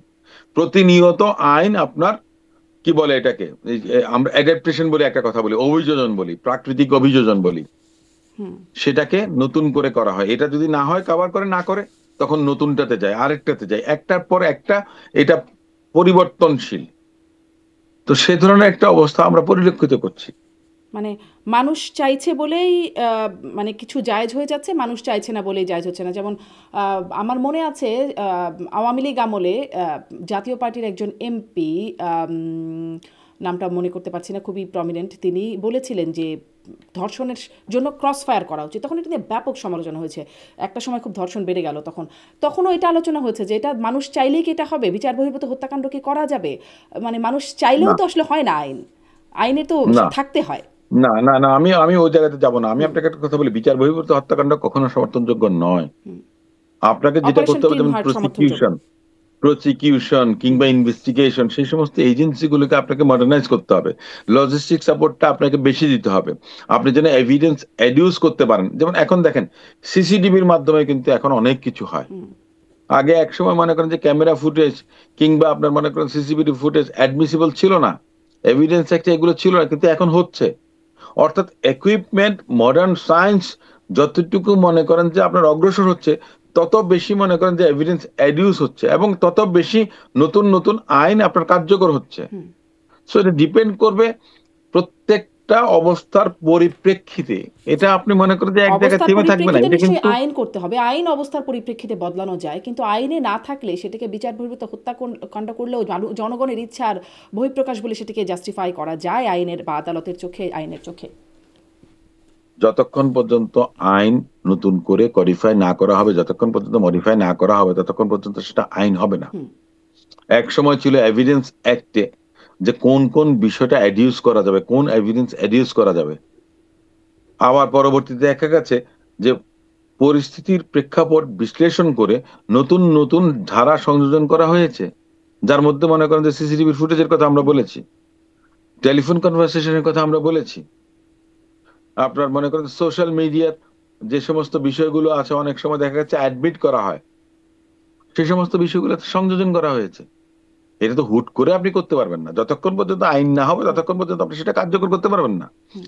প্রতিনিয়ত আইন আপনার কি বলে এটাকে, আমরা অ্যাডাপ্টেশন বলে একটা কথা বলি, অভিযোজন বলি, প্রাকৃতিক অভিযোজন বলি, সেটাকে নতুন করে করা হয়। এটা যদি না হয়, কভার করে না করে, তখন নতুনটাতে যায়, আরেকটাতে যায়, একটার পর একটা, এটা পরিবর্তনশীল। তো সে ধরনের একটা অবস্থা আমরা পরিলক্ষিত করছি। মানে মানুষ চাইছে বলেই মানে কিছু জায়েজ হয়ে যাচ্ছে, মানুষ চাইছে না বলেই জায়েজ হচ্ছে না। যেমন আমার মনে আছে আওয়ামী লীগ আমলে জাতীয় পার্টির একজন এমপি, নামটা মনে করতে পারছি না, খুবই প্রমিনেন্ট, তিনি বলেছিলেন যে ধর্ষণের জন্য ক্রস ফায়ার করা উচিত। তখন এটা নিয়ে ব্যাপক সমালোচনা হয়েছে, একটা সময় খুব ধর্ষণ বেড়ে গেল। তখনও এটা আলোচনা হয়েছে যে এটা মানুষ চাইলেই কি এটা হবে, বিচার বহির্ভূত হত্যাকাণ্ড কি করা যাবে? মানে মানুষ চাইলেও না তো আসলে হয় না, আইনে তো না থাকতে হয়। না না না, আমি আমি ওই জায়গাতে যাব না। আমি আপনাকে একটা কথা বলি, বিচার বহির্ভূত হত্যাকাণ্ড কখনো সমর্থনযোগ্য নয়। আপনাকে যেটা অপারেশন করতে হবে, ক্লিন যেমন হার্ট সমর্থনযোগ্য। প্রসিকিউশন কিংবা ইনভেস্টিগেশন, সেই সমস্ত এজেন্সিগুলোকে আপনাকে মডার্নাইজ করতে হবে, লজিস্টিক সাপোর্টটা আপনাকে বেশি দিতে হবে, আপনি যেন এভিডেন্স এডিউস করতে পারেন। যেমন এখন দেখেন সিসিটিভির মাধ্যমে কিন্তু এখন অনেক কিছু হয়। আগে এক সময় মনে করেন যে ক্যামেরা ফুটেজ কিংবা আপনার মনে করেন সিসিটিভি ফুটেজ অ্যাডমিসিবল ছিল না, এভিডেন্স একটা এগুলো ছিল না, কিন্তু এখন হচ্ছে। অর্থাৎ ইকুইপমেন্ট, মডার্ন সায়েন্স যতটুকু মনে করেন যে আপনার অগ্রসর হচ্ছে, তত বেশি মনে করেন যে এভিডেন্স এডিউস হচ্ছে, এবং তত বেশি নতুন নতুন আইন আপনার কার্যকর হচ্ছে। সো এটা ডিপেন্ড করবে প্রত্যেকটা অবস্থার পরিপ্রেক্ষিতে। এটা আপনি মনে করেন যে এক জায়গায় অবস্থার থেমে থাকবে না, পরিপ্রেক্ষিতে এটা নিশ্চয়ই কিন্তু আইন করতে হবে, আইন অবস্থার পরিপ্রেক্ষিতে বদলানো যায়, কিন্তু আইনে না থাকলে সেটাকে বিচার বহির্ভূত হত্যাকাণ্ড করলেও জনগণের ইচ্ছার বহিঃপ্রকাশ বলে সেটাকে জাস্টিফাই করা যায় আইনের বা আদালতের চোখে, আইনের চোখে। যতক্ষণ পর্যন্ত আইন নতুন করে কডিফাই না করা হবে, যতক্ষণ পর্যন্ত মডিফাই না করা হবে, ততক্ষণ পর্যন্ত সেটা আইন হবে না। এক সময় ছিল এভিডেন্স অ্যাক্টে যে কোন কোন বিষয়টা এডিউস করা যাবে, কোন এভিডেন্স এডিউস করা যাবে। আবার পরবর্তীতে দেখা গেছে যে পরিস্থিতির প্রেক্ষাপট বিশ্লেষণ করে নতুন নতুন ধারা সংযোজন করা হয়েছে, যার মধ্যে মনে করেন যে সিসিটিভির ফুটেজের কথা আমরা বলেছি, টেলিফোন কনভারসেশনের কথা আমরা বলেছি, আপনার মনে করেন সোশ্যাল মিডিয়ার যে সমস্ত বিষয়গুলো আছে, অনেক সময় দেখা যাচ্ছে অ্যাডমিট করা হয়, সেই সমস্ত বিষয়গুলো সংযোজন করা হয়েছে। এটা তো হুট করে আপনি করতে পারবেন না, যতক্ষণ পর্যন্ত আইন না হবে ততক্ষণ পর্যন্ত আপনি সেটা কার্যকর করতে পারবেন না।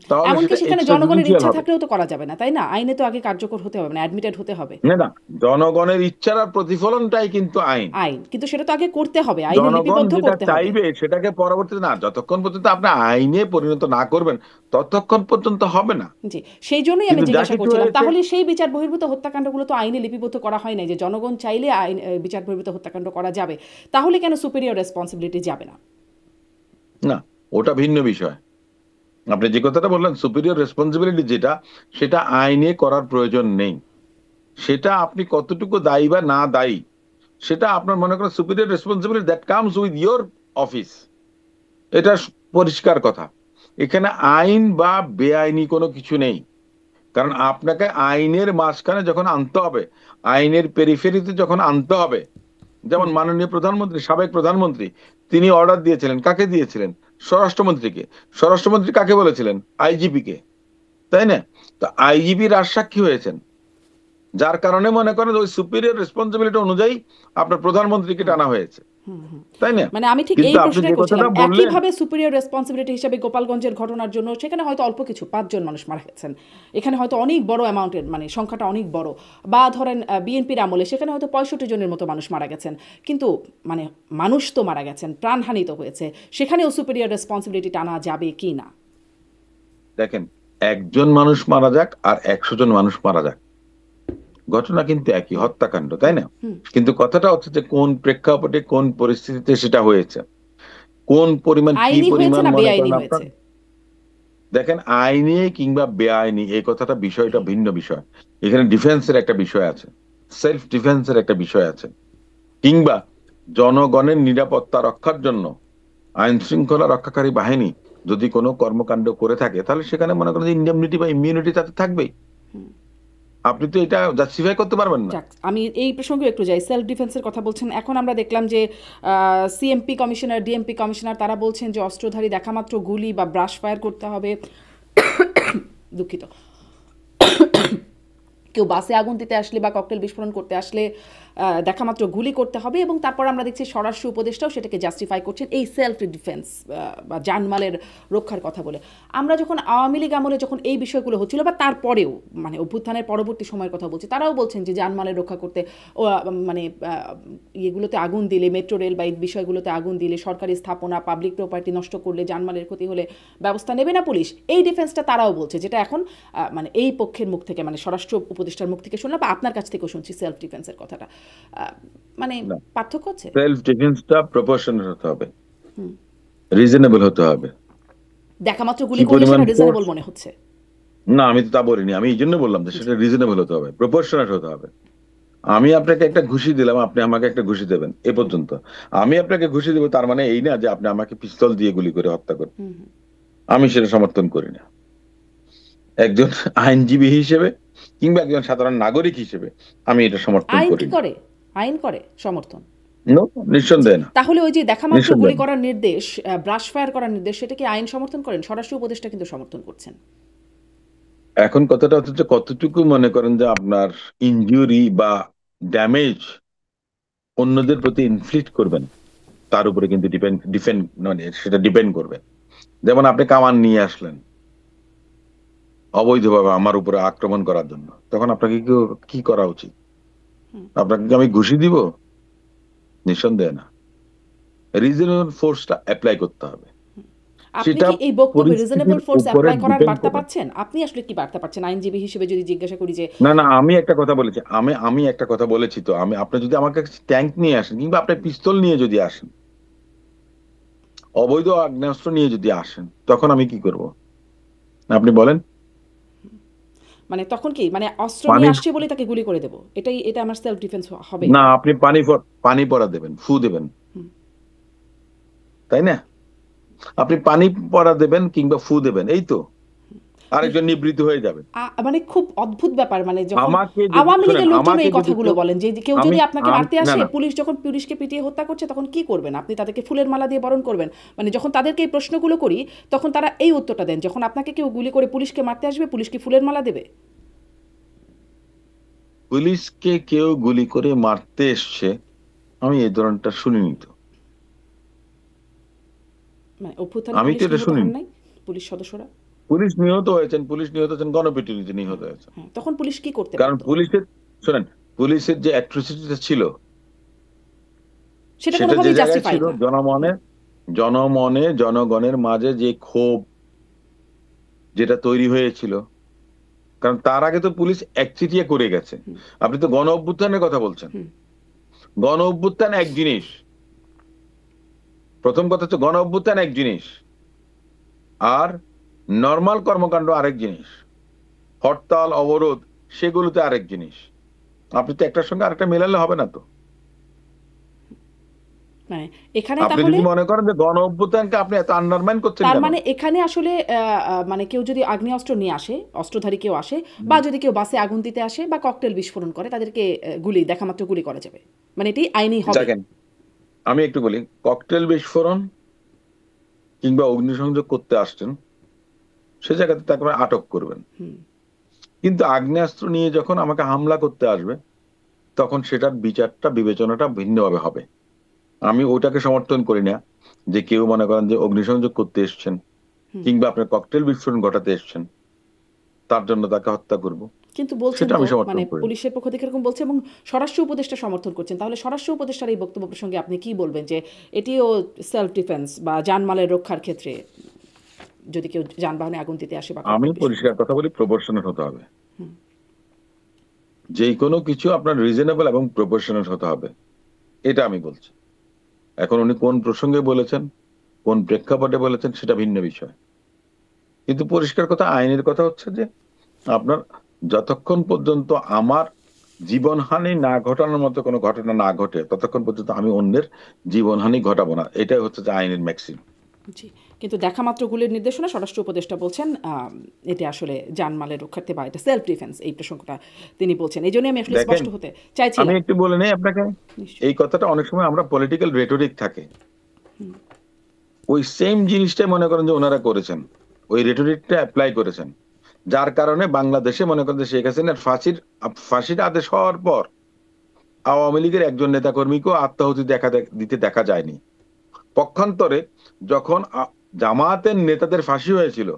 তাহলে এমনকি সেটা সেখানে এক্সট্রা জনগণের জুডিশিয়াল ইচ্ছা হবে। থাকলেও তো করা যাবে না, তাই না? আইনে তো আগে কার্যকর হতে হবে, না অ্যাডমিটেড হতে হবে। না না, জনগণের ইচ্ছার আর প্রতিফলনটাই কিন্তু আইন। কিন্তু সেটা তো আগে করতে হবে, আইনে জনগণ লিপিবদ্ধ যেটা করতে হবে। চাইবে সেটাকে পরবর্তীতে, না, যতক্ষণ পর্যন্ত আপনি আইনে পরিণত না করবেন ততক্ষণ পর্যন্ত হবে না। জি, সেই জন্যই আমি কিন্তু যা জিজ্ঞাসা কিছু করছিলাম, হয়েছে, তাহলে সেই বিচার বহির্ভূত হত্যাকাণ্ডগুলো তো আইনে লিপিবদ্ধ করা হয় না, যে জনগণ চাইলে আইন বিচার বহির্ভূত হত্যাকাণ্ড করা যাবে, তাহলে কেন সুপিরিয়র রেসপন্সিবিলিটি যাবে না? না, ওটা ভিন্ন বিষয়। আপনি যে কথাটা বললেন সুপিরিয়র রেসপন্সিবিলিটি, যেটা সেটা আইনে করার প্রয়োজন নেই। সেটা আপনি কতটুকু দায়ী বা না দায়ী, সেটা আপনার মনে করেন superior responsibility that comes with your office, এটা পরিষ্কার কথা। এখানে আইন বা বেআইনি কোনো কিছু নেই, কারণ আপনাকে আইনের মাঝখানে যখন আনতে হবে, আইনের পেরিফেরিতে যখন আনতে হবে, যেমন মাননীয় প্রধানমন্ত্রী, সাবেক প্রধানমন্ত্রী, তিনি অর্ডার দিয়েছিলেন, কাকে দিয়েছিলেন? স্বরাষ্ট্রমন্ত্রীকে। স্বরাষ্ট্রমন্ত্রী কাকে বলেছিলেন? আইজিপি কে, তাই না? তো আইজিপি রাজসাক্ষী হয়েছেন, যার কারণে মনে করেন ওই সুপিরিয়র রেসপন্সিবিলিটি অনুযায়ী আপনার প্রধানমন্ত্রীকে টানা হয়েছে। তাই না? মানে আমি ঠিক এই কিন্তু আপনি প্রশ্নটাই যে করছিলাম, কথাটা বললেন, একইভাবে সুপিরিয়র রেসপন্সিবিলিটি হিসেবে গোপালগঞ্জের ঘটনার জন্য সেখানে হয়তো অল্প কিছু 5 জন মানুষ মারা গেছেন, এখানে হয়তো অনেক বড় অ্যামাউন্টের, মানে সংখ্যাটা অনেক বড়। বা ধরেন বিএনপির আমলে সেখানে হয়তো 65 জনের মতো মানুষ মারা গেছেন, কিন্তু মানে মানুষ তো মারা গেছেন, প্রাণহানি তো হয়েছে, সেখানেও সুপিরিয়র রেসপন্সিবিলিটি টানা যাবে কি না? দেখেন, একজন মানুষ মারা যাক আর 100 জন মানুষ মারা যাক, ঘটনা কিন্তু একই, হত্যাকাণ্ড, তাই না? কিন্তু কথাটা হচ্ছে যে কোন প্রেক্ষাপটে কোন পরিস্থিতিতে সেটা হয়েছে, কোন পরিমাণ, কি আইনি হয়েছে পরিমাণ না মনে বেআইনি করেন আপনার। হয়েছে? দেখেন, আইনি কিংবা বেআইনি এই কথাটা, বিষয়টা ভিন্ন বিষয়। এখানে ডিফেন্সের একটা বিষয় আছে, সেলফ ডিফেন্সের একটা বিষয় আছে, কিংবা জনগণের নিরাপত্তা রক্ষার জন্য আইন শৃঙ্খলা রক্ষাকারী বাহিনী যদি কোনো কর্মকাণ্ড করে থাকে, তাহলে সেখানে মনে করেন যে ইন্ডেমনিটি বা ইমিউনিটি তাতে থাকবেই। আপনি তো এটা জাস্টিফাই করতে পারবেন না। যাক, আমি এই প্রসঙ্গে একটু যাই। সেলফ ডিফেন্সের কথা বলছেন, এখন আমরা দেখলাম যে সিএমপি কমিশনার, ডিএমপি কমিশনার তারা বলছেন যে অস্ত্রধারী দেখামাত্র গুলি বা ব্রাশ ফায়ার করতে হবে। দুঃখিত। কেউ বাসে আগুন দিতে আসলে বা ককটেল বিস্ফোরণ করতে আসলে দেখামাত্র গুলি করতে হবে, এবং তারপর আমরা দেখছি স্বরাষ্ট্র উপদেষ্টাও সেটাকে জাস্টিফাই করছেন এই সেলফ ডিফেন্স বা জানমালের রক্ষার কথা বলে। আমরা যখন আওয়ামী লীগ আমলে যখন এই বিষয়গুলো হচ্ছিল, বা তারপরেও মানে অভ্যুত্থানের পরবর্তী সময়ের কথা বলছি, তারাও বলছেন যে জানমালের রক্ষা করতে মানে ইয়েগুলোতে আগুন দিলে, মেট্রো রেল বা এই বিষয়গুলোতে আগুন দিলে, সরকারি স্থাপনা, পাবলিক প্রপার্টি নষ্ট করলে, জানমালের ক্ষতি হলে ব্যবস্থা নেবে না পুলিশ, এই ডিফেন্সটা তারাও বলছে, যেটা এখন মানে এই পক্ষের মুখ থেকে, মানে স্বরাষ্ট্র উপদেষ্টার মুখ থেকে শুনলাম বা আপনার কাছ থেকেও শুনছি সেলফ ডিফেন্সের কথাটা। মানে পার্থক্য আছে। সেলফ ডিফেন্সটা প্রপোর্শনাল হতে হবে, রিজনেবল হতে হবে। দেখামাত্র কি গুলি করলে পরিমাণ সেটা ফোর্স, রিজনেবল মনে হচ্ছে। না আমি তো তা বলিনি, আমি এই জন্য বললাম যে সেটা রিজনেবল হতে হবে, প্রপোর্শনাল হতে হবে। আমি আপনাকে একটা ঘুষি দিলাম, আপনি আমাকে একটা ঘুষি দেবেন, এ পর্যন্ত। আমি আপনাকে ঘুষি দেবো তার মানে এই না যে আপনি আমাকে পিস্তল দিয়ে গুলি করে হত্যা করবেন। আমি সেটা সমর্থন করি না। একজন আইনজীবী হিসেবে কিংবা একজন সাধারণ নাগরিক হিসেবে আমি এটা সমর্থন আইন করি কি না। করে? আইন করে সমর্থন। নো, নিঃসন্দেহে না, তাহলে ওই যে দেখামাত্র গুলি নিঃসন্দেহে না। করার নির্দেশ, ব্রাশ ফায়ার করার নির্দেশ, সেটা কি আইন সমর্থন করেন? স্বরাষ্ট্র উপদেষ্টা কিন্তু সমর্থন করছেন। এখন কথাটা হচ্ছে যে কতটুকু মনে করেন যে আপনার ইনজুরি বা ড্যামেজ অন্যদের প্রতি ইনফ্লিক্ট করবেন, তার উপরে কিন্তু ডিপেন্ড মানে সেটা ডিপেন্ড করবে। যেমন আপনি কামান নিয়ে আসলেন অবৈধভাবে আমার উপরে আক্রমণ করার জন্য, তখন আপনাকে কি করা উচিত? আপনাকে কি আমি ঘুষি দিব? নিঃসন্দেহে না, রিজনেবল ফোর্সটা অ্যাপ্লাই করতে হবে। আপনি সেটা কি এই বক্তব্যে রিজনেবল পরিস্থিতির ফোর্স উপরে অ্যাপ্লাই করার ডিপেন্ড বার্তা করে। পাচ্ছেন? আপনি আসলে কি বার্তা পাচ্ছেন আইনজীবী হিসেবে, যদি জিজ্ঞাসা করি যে? না না, আমি একটা কথা বলেছি, আমি একটা কথা বলেছি তো, আপনি যদি আমার কাছে ট্যাঙ্ক নিয়ে আসেন কিংবা আপনি পিস্তল নিয়ে যদি আসেন, অবৈধ আগ্নেয়াস্ত্র নিয়ে যদি আসেন, তখন আমি কি করব আপনি বলেন? মানে তখন কি, মানে অস্ত্র পানি, নিয়ে আসছে বলে তাকে গুলি করে দেব, এটা আমার সেলফ ডিফেন্স হবে? না আপনি পানি পড়া দেবেন, ফু দেবেন, তাই না? আপনি পানি পড়া দেবেন কিংবা ফু দেবেন, এই তো, আরেকজন নিবৃত্ত হয়ে যাবে। মানে খুব অদ্ভুত ব্যাপার, মানে যখন আমাকে যদি আওয়ামী শোনেন, লীগের লোকজন আমাকে এই যদি কথাগুলো কেউ, বলেন যে কেউ আমি যদি আপনাকে মারতে না আসে, না, পুলিশ যখন পুলিশকে পিটিয়ে হত্যা করছে, তখন কি করবেন আপনি? তাদেরকে ফুলের মালা দিয়ে বরণ করবেন? মানে যখন তাদেরকে এই প্রশ্নগুলো করি, তখন তারা এই উত্তরটা দেন, যখন আপনাকে কেউ গুলি করে পুলিশকে মারতে আসবে, পুলিশ কি ফুলের মালা দেবে? পুলিশকে কেউ গুলি করে মারতে এসছে, আমি এই ধরনটা শুনিনি তো। মানে অভ্যুত্থানে আমি তো পুলিশ এটা নিহত হন শুনিনি। নাই, পুলিশ সদস্যরা? পুলিশ নিহত হয়েছেন, গণপিটুনিতে নিহত হয়েছে। হ্যাঁ, তখন পুলিশ কি করতে কারণ পারতো? পুলিশের, শোনেন, পুলিশের যে অ্যাট্রোসিটিটা ছিল, সেটা সেটা যে কোনোভাবেই জায়গায় ছিল, জাস্টিফাইড না। জনগণের মাঝে যে ক্ষোভ যেটা তৈরি হয়েছিল, কারণ তার আগে তো পুলিশ একচেটিয়া করে গেছে। আপনি তো গণ অভ্যুত্থানের কথা বলছেন, গণ অভ্যুত্থান এক জিনিস, প্রথম কথা হচ্ছে গণ অভ্যুত্থান এক জিনিস, আর নর্মাল কর্মকাণ্ড আরেক জিনিস, হরতাল অবরোধ সেগুলোতে আরেক জিনিস। আপনি তো একটার সঙ্গে আরেকটা মেলালে হবে না তো। মানে এখানে আপনি তাহলে যদি মনে করেন যে গণ অভ্যুত্থানকে আপনি এত আন্ডারমাইন করছেন তার কেন? মানে এখানে আসলে মানে কেউ যদি আগ্নেয়াস্ত্র নিয়ে আসে, অস্ত্রধারী কেউ আসে, বা যদি কেউ বাসে আগুন দিতে আসে বা ককটেল বিস্ফোরণ করে, তাদেরকে দেখামাত্র গুলি করা যাবে, মানে এটি আইনি হবে? দেখেন, আমি একটু বলি, ককটেল বিস্ফোরণ কিংবা অগ্নিসংযোগ করতে আসছেন, সে জায়গাতে তাকে আটক করবেন। কিন্তু আগ্নেয়াস্ত্র নিয়ে যখন আমাকে হামলা করতে আসবে, তখন সেটার বিচারটা, বিবেচনাটা ভিন্নভাবে হবে। আমি ওটাকে সমর্থন করি না যে কেউ মনে করেন যে অগ্নিসংযোগ করতে এসছেন কিংবা আপনার ককটেল বিস্ফোরণ ঘটাতে এসছেন, তার জন্য তাকে হত্যা করব, কিন্তু বলছেন সেটা তো আমি সমর্থন মানে করি না। পুলিশের পক্ষ থেকে এরকম বলছে এবং স্বরাষ্ট্র উপদেষ্টা সমর্থন করছেন, তাহলে স্বরাষ্ট্র উপদেষ্টার এই বক্তব্য প্রসঙ্গে আপনি কি বলবেন যে এটিও সেলফ ডিফেন্স বা জানমালের রক্ষার ক্ষেত্রে যদি কেউ যানবাহনে আগুন দিতে আসে বা আমি ককটেল বিস্ফোরণ পরিষ্কার কথা বলি, প্রপোর্শনাল হতে হবে। যে কোনো কিছু আপনার রিজনেবল এবং প্রপোর্শনাল হতে হবে, এটা আমি বলছি। এখন উনি কোন প্রসঙ্গে বলেছেন, কোন প্রেক্ষাপটে বলেছেন, সেটা ভিন্ন বিষয়। কিন্তু পরিষ্কার কথা, আইনের কথা হচ্ছে যে আপনার যতক্ষণ পর্যন্ত আমার জীবনহানি না ঘটানোর মতো কোনো ঘটনা না ঘটে, ততক্ষণ পর্যন্ত আমি অন্যের জীবনহানি ঘটাবো না। এটাই হচ্ছে যে আইনের ম্যাক্সিম। জি, কিন্তু দেখা মাত্র গুলির নির্দেশনা স্বরাষ্ট্র উপদেষ্টা বলছেন এটি আসলে জানমালের রক্ষার্থে বা এটা সেলফ ডিফেন্স, এই প্রসঙ্গটা তিনি বলছেন। এই জন্যই আমি আসলে দেখেন, স্পষ্ট হতে আমি চাইছিলাম। একটু বলে নেই আপনাকে, নিশ্চয়ই। এই কথাটা অনেক সময় আমরা পলিটিক্যাল রেটরিক থাকে, ওই সেম জিনিসটাই মনে করেন যে ওনারা করেছেন, ওই রেটরিকটা অ্যাপ্লাই করেছেন, যার কারণে বাংলাদেশে মনে করেন যে শেখ হাসিনার ফাঁসির আদেশ হওয়ার পর আওয়ামী লীগের একজন নেতাকর্মীকেও আত্মাহুতি দিতে দেখা যায়নি। পক্ষান্তরে যখন জামায়াতের নেতাদের ফাঁসি হয়েছিল,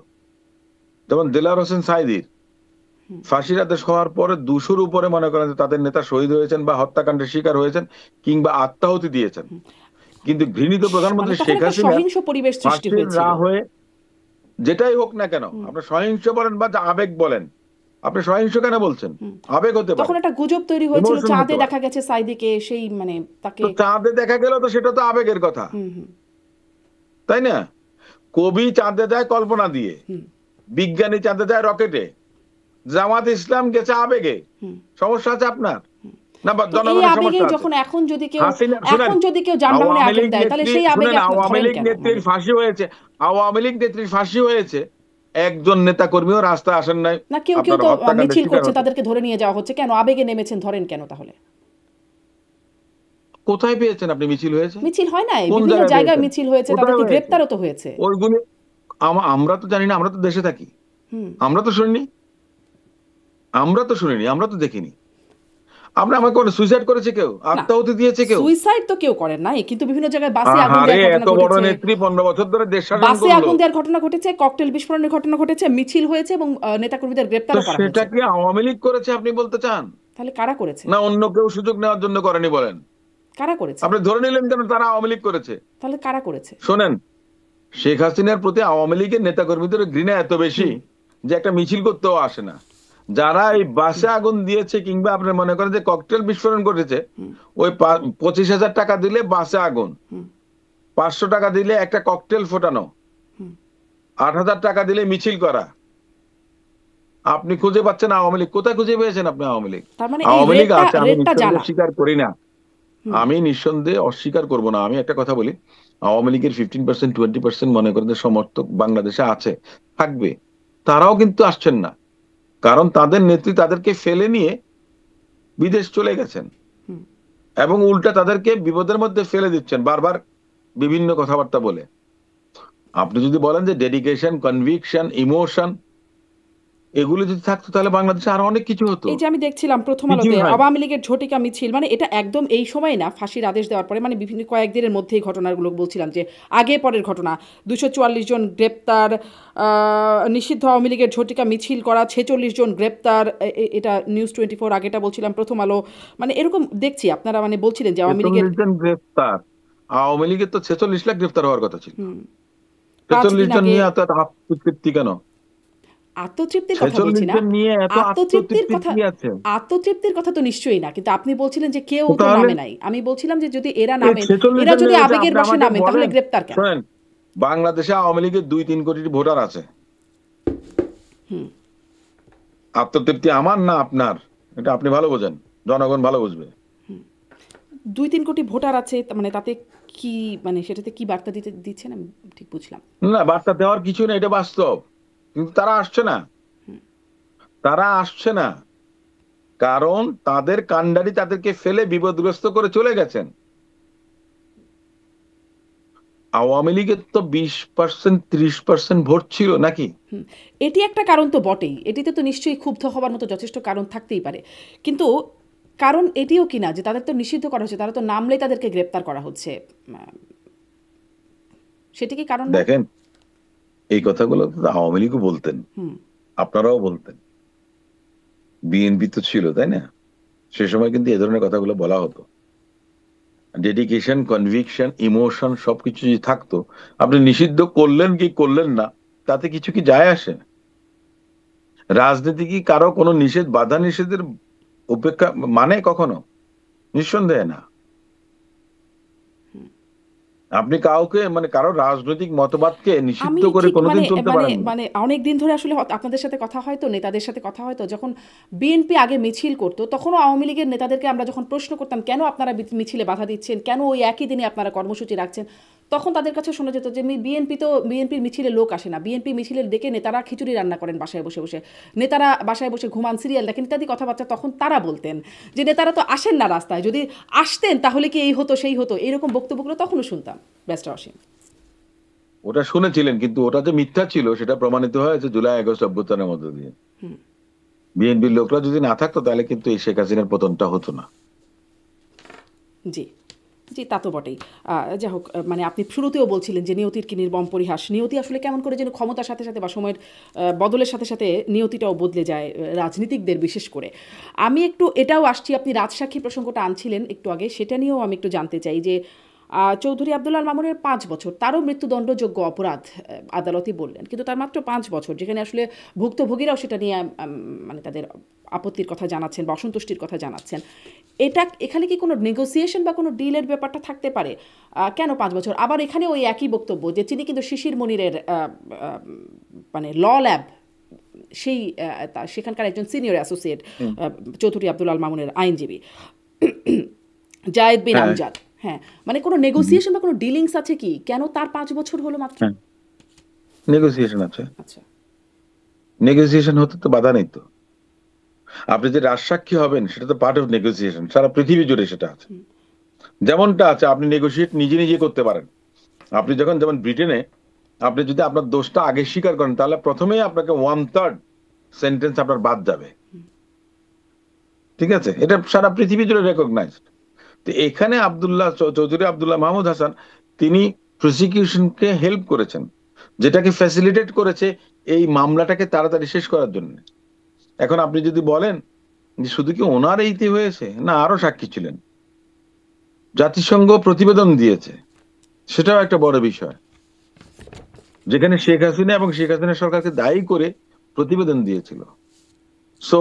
যেমন দেলাওয়ার হোসেন সাঈদীর ফাঁসির আদেশ হওয়ার পরে 200-র উপরে মনে করেন যে তাদের নেতা শহীদ হয়েছেন বা হত্যাকাণ্ডের শিকার হয়েছেন কিংবা আত্মাহুতি দিয়েছেন। কিন্তু ঘৃণিত মানে প্রধানমন্ত্রী তখন শেখ একটা হাসিনার সহিংস পরিবেশ সৃষ্টি ফাঁসির হয়েছিল। রায় হয়ে, যেটাই হোক না কেন, আপনার সহিংস বলেন বা যা আবেগ বলেন, আপনি সহিংস কেন বলছেন? আবেগ হতে তখন পারে, একটা গুজব তৈরি হয়েছিল ইমোশন হতে চাঁদে পারে। দেখা গেছে সাইদিকে, সেই মানে তাকে। তো চাঁদে দেখা গেল, তো সেটা তো আবেগের কথা, তাই না? কবি চাঁদে যায় কল্পনা দিয়ে, বিজ্ঞানী চাঁদে যায় রকেটে, জামাত ইসলাম গেছে আবেগে। সমস্যা আছে আপনার? না তো এই জনগণের আবেগে সমস্যা আছে? যখন এখন যদি কেউ হাসিনা, শুনেন, যানবাহনে আওয়ামী আগুন লীগ দেয়, তাহলে নেত্রী, সেই আবেগে শুনেন, আপনি আওয়ামী ধরেন লীগ কেন নেত্রীর মানে? ফাঁসি হয়েছে, আওয়ামী লীগ নেত্রীর ফাঁসি হয়েছে, একজন নেতা কর্মীও রাস্তায় আসেন নাই না, কেউ কেউ আপনার তো হত্যাকাণ্ডের মিছিল শিকার করছে, হতে। তাদেরকে ধরে নিয়ে যাওয়া হচ্ছে, কেন আবেগে নেমেছেন ধরেন কেন তাহলে? কোথায় পেয়েছেন আপনি মিছিল হয়েছে? মিছিল হয় নাই, কোন বিভিন্ন জায়গায় জায়গায় পেয়েছেন? মিছিল হয়েছে, কোথায় তাদেরকে হয়েছে গ্রেপ্তারও তো হয়েছে। ওইগুলি? আমরা তো জানি না, আমরা তো দেশে থাকি, আমরা তো শুনিনি, আমরা তো দেখিনি। আমরা আমাকে সুইসাইড করেছে কেউ, না, আত্মাহুতি দিয়েছে কেউ? সুইসাইড তো কেউ করেন নাই, কিন্তু বিভিন্ন জায়গায় বাসে আগুন আহারে, দেওয়ার ঘটনা এত বড় ঘটেছে। নেত্রী 15 বছর ধরে দেশ শাসন বাসে করলো, আগুন দেওয়ার ঘটনা ঘটেছে, ককটেল বিস্ফোরণের ঘটনা ঘটেছে, মিছিল হয়েছে এবং নেতাকর্মীদের তো গ্রেপ্তারও করা সেটা হয়েছে। কি আওয়ামী লীগ করেছে আপনি বলতে চান? তাহলে কারা করেছে? না অন্য কেউ সুযোগ নেওয়ার জন্য করেনি বলেন? কারা করেছে? আপনি ধরে নিলেন কেন তারা আওয়ামী লীগ করেছে? তাহলে কারা করেছে? শোনেন, শেখ হাসিনার প্রতি আওয়ামী লীগের নেতাকর্মীদের ঘৃণা এত বেশি যে একটা মিছিল করতেও আসে না। যারা এই বাসে আগুন দিয়েছে কিংবা আপনি মনে করেন যে ককটেল বিস্ফোরণ ঘটেছে, ওই 25,000 টাকা দিলে বাসে আগুন, 500 টাকা দিলে একটা ককটেল ফোটানো, 8,000 টাকা দিলে মিছিল করা। আপনি খুঁজে পাচ্ছেন আওয়ামী লীগ? কোথায় খুঁজে পেয়েছেন আপনি আওয়ামী লীগ? তার মানে এই আওয়ামী লীগ আছে, আমি রেটটা নিঃসন্দেহে জানা। স্বীকার করি না, আমি নিঃসন্দেহে অস্বীকার করব না। আমি একটা কথা বলি, আওয়ামী লীগের 15% 20% মনে করেন যে সমর্থক বাংলাদেশে আছে, থাকবে, তারাও কিন্তু আসছেন না, কারণ তাদের নেত্রী তাদেরকে ফেলে নিয়ে বিদেশ চলে গেছেন এবং উল্টা তাদেরকে বিপদের মধ্যে ফেলে দিচ্ছেন বারবার বিভিন্ন কথাবার্তা বলে। আপনি যদি বলেন যে ডেডিকেশন, কনভিকশন, ইমোশন, এগুলো যদি থাকতো তাহলে বাংলাদেশে আরো অনেক কিছু হতো। এই যে আমি দেখছিলাম প্রথম আলোতে কিছুই হয়। আওয়ামী লীগের ঝটিকা মিছিল, মানে এটা একদম এই সময় না, ফাঁসির আদেশ দেওয়ার পরে, মানে বিভিন্ন কয়েকদিনের মধ্যেই ঘটনাগুলো বলছিলাম যে আগে পরের ঘটনা। 244 জন গ্রেপ্তার, নিষিদ্ধ আওয়ামী লীগের ঝটিকা মিছিল করা, 46 জন গ্রেপ্তার, এটা নিউজ 24, আগেটা বলছিলাম প্রথম আলো। মানে এরকম দেখছি আপনারা মানে বলছিলেন যে আওয়ামী লীগের 46 জন গ্রেফতার, আওয়ামী লীগের তো 46 লাখ গ্রেফতার হওয়ার কথা ছিল। 5 46 দিন জন আগে। নিয়ে এত আত্মতৃপ্তি কেন? আত্মতৃপ্তির কথা বলছি 46 না, জন নিয়ে এত আত্মতৃপ্তির আত্মতৃপ্তি কথা, কি আছে? আত্মতৃপ্তির কথা তো নিশ্চয়ই না, কিন্তু আপনি বলছিলেন যে কেউ তো তাহলে নামে নাই। আমি বলছিলাম যে যদি এরা এই নামেন, 46 এরা জন যদি নেমেছে, আবেগের আপনি বশে আমাকে নামেন, তাহলে বলেন। গ্রেপ্তার কেন? শোনেন, বাংলাদেশে আওয়ামী লীগের 2-3 কোটি ভোটার আছে, আত্মতৃপ্তি আমার না আপনার, এটা আপনি ভালো বোঝেন, জনগণ ভালো বুঝবে। 2-3 কোটি ভোটার আছে, মানে তাতে কি, মানে সেটাতে কি বার্তা দিচ্ছেন আমি ঠিক বুঝলাম। না, বার্তা দেওয়ার কিছু নেই, এটা বাস্তব। কিন্তু তারা আসছে না, তারা আসছে না, কারণ তাদের কাণ্ডারি তাদেরকে ফেলে বিপদগ্রস্ত করে চলে গেছেন। আওয়ামী লীগের তো 20% 30% ভোট ছিল নাকি? এটি একটা কারণ তো বটেই, এটিতে তো নিশ্চয়ই ক্ষুব্ধ হওয়ার মতো যথেষ্ট কারণ থাকতেই পারে, কিন্তু কারণ এটিও কিনা যে তাদের তো নিষিদ্ধ করা হচ্ছে, তারা তো নামলেই তাদেরকে গ্রেপ্তার করা হচ্ছে, সেটি কি কারণ না? দেখেন, এই কথাগুলো তো আওয়ামী লীগও বলতেন, আপনারাও বলতেন, বিএনপি তো ছিল, তাই না? সে সময় কিন্তু এ ধরনের কথাগুলো বলা হতো। ডেডিকেশন, কনভিকশন, ইমোশন সবকিছু যদি থাকতো, আপনি নিষিদ্ধ করলেন কি করলেন না, তাতে কিছু কি যায় আসে? রাজনীতি কি কারো কোনো নিষেধ, বাধা নিষেধের উপেক্ষা মানে কখনো? নিঃসন্দেহে না। আপনি কাউকে মানে কারো রাজনৈতিক মতবাদকে আমি নিষিদ্ধ করে ঠিক কোনোদিন মানে চলতে মানে পারেন না। মানে অনেক দিন ধরে আসলে আপনাদের সাথে কথা হয় তো, নেতাদের সাথে কথা হয় তো, যখন বিএনপি আগে মিছিল করতো তখনও আওয়ামী লীগের নেতাদেরকে আমরা যখন প্রশ্ন করতাম কেন আপনারা মিছিলে বাধা দিচ্ছেন, কেন ওই একই দিনে আপনারা কর্মসূচি রাখছেন, তখন তাদের কাছে শোনা যেত যে বিএনপির মিছিলে লোক আসে না, বিএনপি মিছিলের ডেকে নেতারা খিচুড়ি রান্না করেন বাসায় বসে বসে, নেতারা বাসায় বসে ঘুমান, সিরিয়াল দেখেন ইত্যাদি কথাবার্তা তখন তারা বলতেন, যে নেতারা তো আসেন না রাস্তায়, যদি আসতেন তাহলে কি এই হতো সেই হতো, এইরকম বক্তব্যগুলো তখনও শুনতাম। ব্যারিস্টার অসীম, ওটা শুনেছিলেন, কিন্তু ওটা যে মিথ্যা ছিল সেটা প্রমাণিত হয়েছে জুলাই আগস্ট অভ্যুত্থানের মধ্য দিয়ে। বিএনপির লোকরা যদি না থাকতো তাহলে কিন্তু এই শেখ হাসিনার পতনটা হতো না। জি জি, তা তো বটেই। যাই হোক, মানে আপনি শুরুতেও বলছিলেন যে নিয়তির কি নির্মম পরিহাস, নিয়তি আসলে কেমন করে যেন ক্ষমতার সাথে সাথে বা সময়ের বদলের সাথে সাথে নিয়তিটাও বদলে যায়, রাজনীতিকদের বিশেষ করে। আমি একটু এটাও আসছি, আপনি রাজসাক্ষী প্রসঙ্গটা আনছিলেন একটু আগে, সেটা নিয়েও আমি একটু জানতে চাই যে চৌধুরী আব্দুল আল মামুনের ৫ বছর, তারও মৃত্যুদণ্ডযোগ্য অপরাধ আদালতই বললেন, কিন্তু তার মাত্র ৫ বছর, যেখানে আসলে ভুক্তভোগীরাও সেটা নিয়ে মানে তাদের আপত্তির কথা জানাচ্ছেন বা অসন্তুষ্টির কথা জানাচ্ছেন। এখানে কি কোনো নেগোসিয়েশন বা কোনো ডিলের ব্যাপারটা থাকতে পারে? কেন ৫ বছর? আবার এখানে ওই একই বক্তব্য যে তিনি কিন্তু শিশির মনিরের মানে ল ল্যাব, সেই সেখানকার একজন সিনিয়র অ্যাসোসিয়েট, চৌধুরী আব্দুল আল মামুনের আইনজীবী জায়েদ বিন হ্যাঁ, আমজাদ। হ্যাঁ, মানে কোনো নেগোসিয়েশন বা কোনো ডিলিংস আছে কি? কেন তার ৫ বছর হলো মাত্র? হ্যাঁ, নেগোসিয়েশন আছে। আচ্ছা। নেগোসিয়েশন হতে তো বাধা নেই তো। আপনি যে রাজসাক্ষী হবেন সেটা তো পার্ট অফ নেগোসিয়েশন, সারা পৃথিবী জুড়ে সেটা আছে। যেমনটা আছে, আপনি নেগোসিয়েট নিজে নিজে করতে পারেন। আপনি যখন, যেমন ব্রিটেনে, আপনি যদি আপনার দোষটা আগে স্বীকার করেন তাহলে প্রথমেই আপনাকে 1/3 সেন্টেন্স আপনার বাদ যাবে। ঠিক আছে, এটা সারা পৃথিবী জুড়ে রেকগনাইজড। তো এখানে চৌধুরী আব্দুল্লাহ মাহমুদ হাসান, তিনি প্রসিকিউশনকে হেল্প করেছেন, যেটাকে ফ্যাসিলিটেট করেছে এই মামলাটাকে তাড়াতাড়ি শেষ করার জন্য। এখন আপনি যদি বলেন যে শুধু কি ওনার এইতে হয়েছে, না আরো সাক্ষী ছিলেন, জাতিসংঘ প্রতিবেদন দিয়েছে, সেটাও একটা বড় বিষয়, যেখানে শেখ হাসিনা এবং শেখ হাসিনা সরকারকে দায়ী করে প্রতিবেদন দিয়েছিল। সো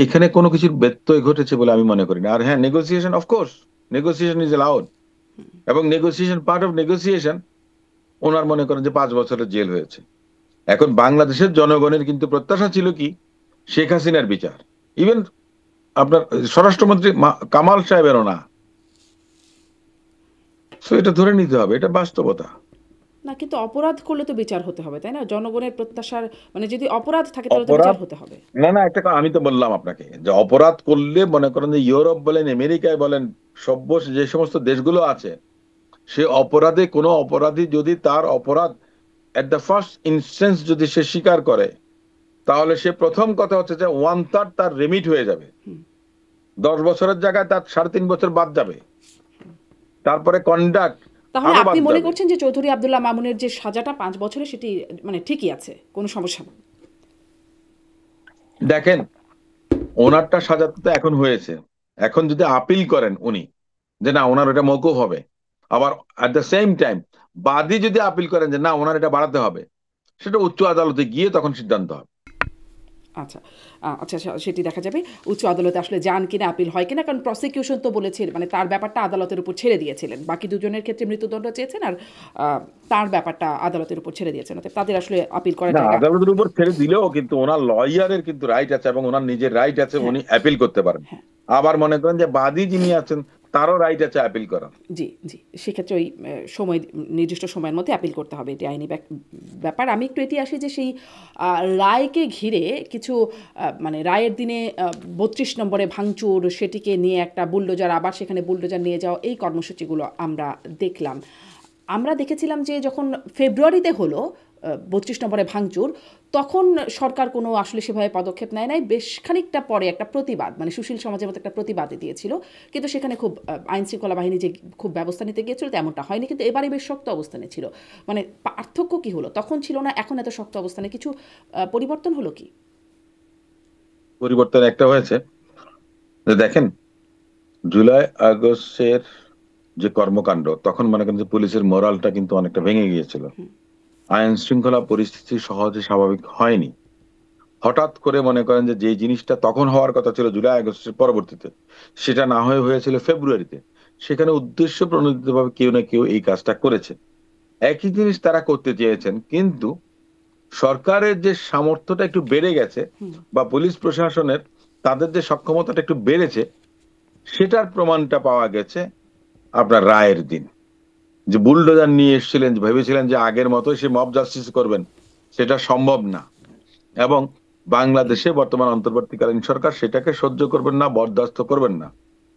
এখানে কোনো কিছুর ব্যত্যয় ঘটেছে বলে আমি মনে করি না। আর হ্যাঁ, negotiation, of course negotiation is allowed, এবং নেগোসিয়েশন, পার্ট অফ নেগোসিয়েশন। ওনার মনে করেন যে 5 বছরের জেল হয়েছে। এখন বাংলাদেশের জনগণের কিন্তু প্রত্যাশা ছিল কি, শেখ হাসিনার বিচার। ইভেন আপনার স্বরাষ্ট্রমন্ত্রী কামাল সাহেবেরও না। সো এটা ধরে নিতে হবে, এটা বাস্তবতা। না, কিন্তু অপরাধ করলে তো বিচার হতে হবে, তাই না? জনগণের প্রত্যাশার মানে যদি অপরাধ থাকে তাহলে তো অপরাধ, বিচার হতে হবে। না না, একটা আমি তো বললাম আপনাকে যে অপরাধ করলে, মনে করেন যে ইউরোপ বলেন, আমেরিকায় বলেন, সভ্য যে সমস্ত দেশগুলো আছে, সে অপরাধে, কোনো অপরাধী যদি তার অপরাধ এট দ্য ফার্স্ট ইনস্টেন্স যদি সে স্বীকার করে, তাহলে সে প্রথম কথা হচ্ছে যে 1/3 তার রেমিট হয়ে যাবে। 10 বছরের জায়গায় তার 3.5 বছর বাদ যাবে। তারপরে কন্ডাক্ট তাহলে আরো আপনি বাদ মনে যাবে। করছেন যে চৌধুরী আব্দুল্লাহ মামুনের যে সাজাটা ৫ বছরে সেটি মানে ঠিকই আছে, কোনো সমস্যা নেই? দেখেন, ওনারটা সাজাতে তো এখন হয়েছে। এখন যদি আপিল করেন উনি, যে না ওনার এটা মওকুফ হবে, আবার অ্যাট দ্য সেম টাইম বাদী যদি আপিল করেন যে না ওনার এটা বাড়াতে হবে, সেটা উচ্চ আদালতে গিয়ে তখন সিদ্ধান্ত হবে। আচ্ছা, আচ্ছা, সেটি দেখা যাবে উচ্চ আদালতে আসলে যান কিনা, আপিল হয় কিনা, কারণ প্রসিকিউশন তো বলেছে মানে তার ব্যাপারটা আদালতের উপর ছেড়ে দিয়েছিলেন, বাকি দুজনের ক্ষেত্রে মৃত্যুদণ্ড চেয়েছেন, আর তার ব্যাপারটা আদালতের উপর ছেড়ে দিয়েছেন, অর্থাৎ তাদের আসলে আপিল করার না, জায়গা। আদালতের উপর ছেড়ে দিলেও কিন্তু ওনার লয়ারের কিন্তু রাইট আছে, এবং ওনার নিজের রাইট আছে, হ্যাঁ, উনি অ্যাপিল করতে পারেন। হ্যাঁ, আবার মনে করেন যে বাদী যিনি আছেন, তারও রাইট আছে অ্যাপিল করার। জি জি, সেক্ষেত্রে ওই সময়, নির্দিষ্ট সময়ের মধ্যে আপিল করতে হবে, এটি আইনি ব্যাপার। আমি একটু এটি আসি যে সেই রায়কে ঘিরে কিছু মানে রায়ের দিনে ৩২ নম্বরে ভাঙচুর, সেটিকে নিয়ে একটা বুলডোজার, আবার সেখানে বুলডোজার নিয়ে যাওয়া, এই কর্মসূচিগুলো আমরা দেখলাম। আমরা দেখেছিলাম যে যখন ফেব্রুয়ারিতে হলো 32 নম্বরে ভাঙচুর, তখন সরকার কোনো আসলে সেভাবে পদক্ষেপ নেয় নাই। বেশ খানিকটা পরে একটা প্রতিবাদ, মানে সুশীল সমাজের মতো একটা প্রতিবাদে দিয়েছিল, কিন্তু সেখানে খুব আইন শৃঙ্খলা বাহিনী যে খুব ব্যবস্থা নিতে গিয়েছিল তেমনটা হয়নি। কিন্তু এবারে বেশ শক্ত অবস্থানে ছিল। মানে পার্থক্য কি হলো? তখন ছিল না, এখন এত শক্ত অবস্থানে কিছু পরিবর্তন হলো কি? পরিবর্তন একটা হয়েছে যে দেখেন, জুলাই আগস্টের যে কর্মকাণ্ড, তখন মনে করেন যে পুলিশের মোরালটা কিন্তু অনেকটা ভেঙে গিয়েছিল। আইন শৃঙ্খলা পরিস্থিতি সহজে স্বাভাবিক হয়নি। হঠাৎ করে মনে করেন যে যে জিনিসটা তখন হওয়ার কথা ছিল জুলাই আগস্টের পরবর্তীতে, সেটা না হয়ে হয়েছিল ফেব্রুয়ারিতে। সেখানে উদ্দেশ্য প্রণোদিতভাবে কেউ না কেউ এই কাজটা করেছে। একই জিনিস তারা করতে চেয়েছেন, কিন্তু সরকারের যে সামর্থ্যটা একটু বেড়ে গেছে বা পুলিশ প্রশাসনের তাদের যে সক্ষমতাটা একটু বেড়েছে, সেটার প্রমাণটা পাওয়া গেছে আপনার রায়ের দিন। যে বুলডোজার নিয়ে এসেছিলেন, ভেবেছিলেন যে আগের মতো সে মব জাস্টিস করবেন, সেটা সম্ভব না। এবং বাংলাদেশে বর্তমান অন্তর্বর্তীকালীন সরকার সেটাকে সহ্য করবেন না, বরদাস্ত করবেন না,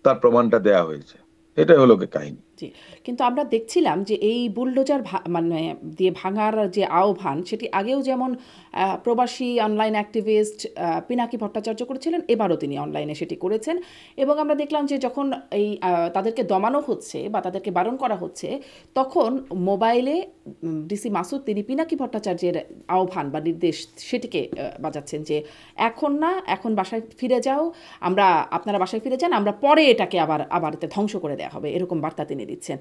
তার প্রমাণটা দেয়া হয়েছে। এটাই হলো কাহিনী। জি, কিন্তু আমরা দেখছিলাম যে এই বুলডোজার মানে দিয়ে ভাঙার যে আহ্বান, সেটি আগেও যেমন প্রবাসী অনলাইন অ্যাক্টিভিস্ট পিনাকি ভট্টাচার্য করেছিলেন, এবারও তিনি অনলাইনে সেটি করেছেন। এবং আমরা দেখলাম যে যখন এই তাদেরকে দমানো হচ্ছে বা তাদেরকে বারণ করা হচ্ছে, তখন মোবাইলে ডিসি মাসুদ তিনি পিনাকি ভট্টাচার্যের আহ্বান বা নির্দেশ সেটিকে বাজাচ্ছেন যে এখন না, এখন বাসায় ফিরে যাও, আপনারা বাসায় ফিরে যান, আমরা পরে এটাকে আবার ধ্বংস করে দেওয়া হবে, এরকম বার্তা তিনি দিচ্ছেন।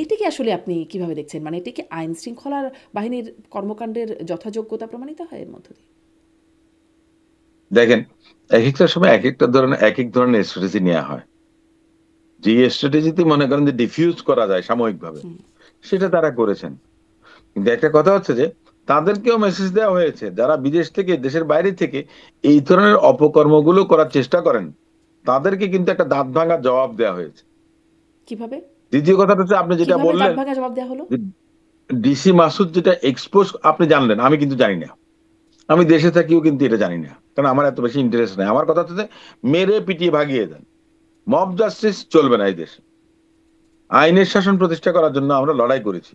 এটিকে আসলে আপনি কিভাবে দেখছেন? মানে এটি কি আইন শৃঙ্খলার বাহিনীর কর্মকাণ্ডের যথাযোগ্যতা প্রমাণিত হয় এর মধ্য দিয়ে? দেখেন, এক একটা সময় এক একটা ধরনের এক এক ধরনের স্ট্র্যাটেজি নেওয়া হয়। যে স্ট্র্যাটেজিতে মনে করেন যে ডিফিউজ করা যায় সাময়িকভাবে, সেটা তারা করেছেন। কিন্তু একটা কথা হচ্ছে যে তাদেরকেও মেসেজ দেওয়া হয়েছে, যারা বিদেশ থেকে, দেশের বাইরে থেকে এই ধরনের অপকর্মগুলো করার চেষ্টা করেন, তাদেরকে কিন্তু একটা দাঁত ভাঙা জবাব দেওয়া হয়েছে। কিভাবে দ্বিতীয় কথাটা হচ্ছে আপনি যেটা কিভাবে দাঁত বললেন, ভাঙা জবাব দেওয়া হলো? যে ডিসি মাসুদ যেটা এক্সপোজ আপনি জানলেন, আমি কিন্তু জানি না। আমি দেশে থাকিও কিন্তু এটা জানি না, কারণ আমার এত বেশি ইন্টারেস্ট নাই। আমার কথা হচ্ছে যে মেরে পিটিয়ে ভাগিয়ে দেন, মব জাস্টিস চলবে না এই দেশে। আইনের শাসন প্রতিষ্ঠা করার জন্য আমরা লড়াই করেছি।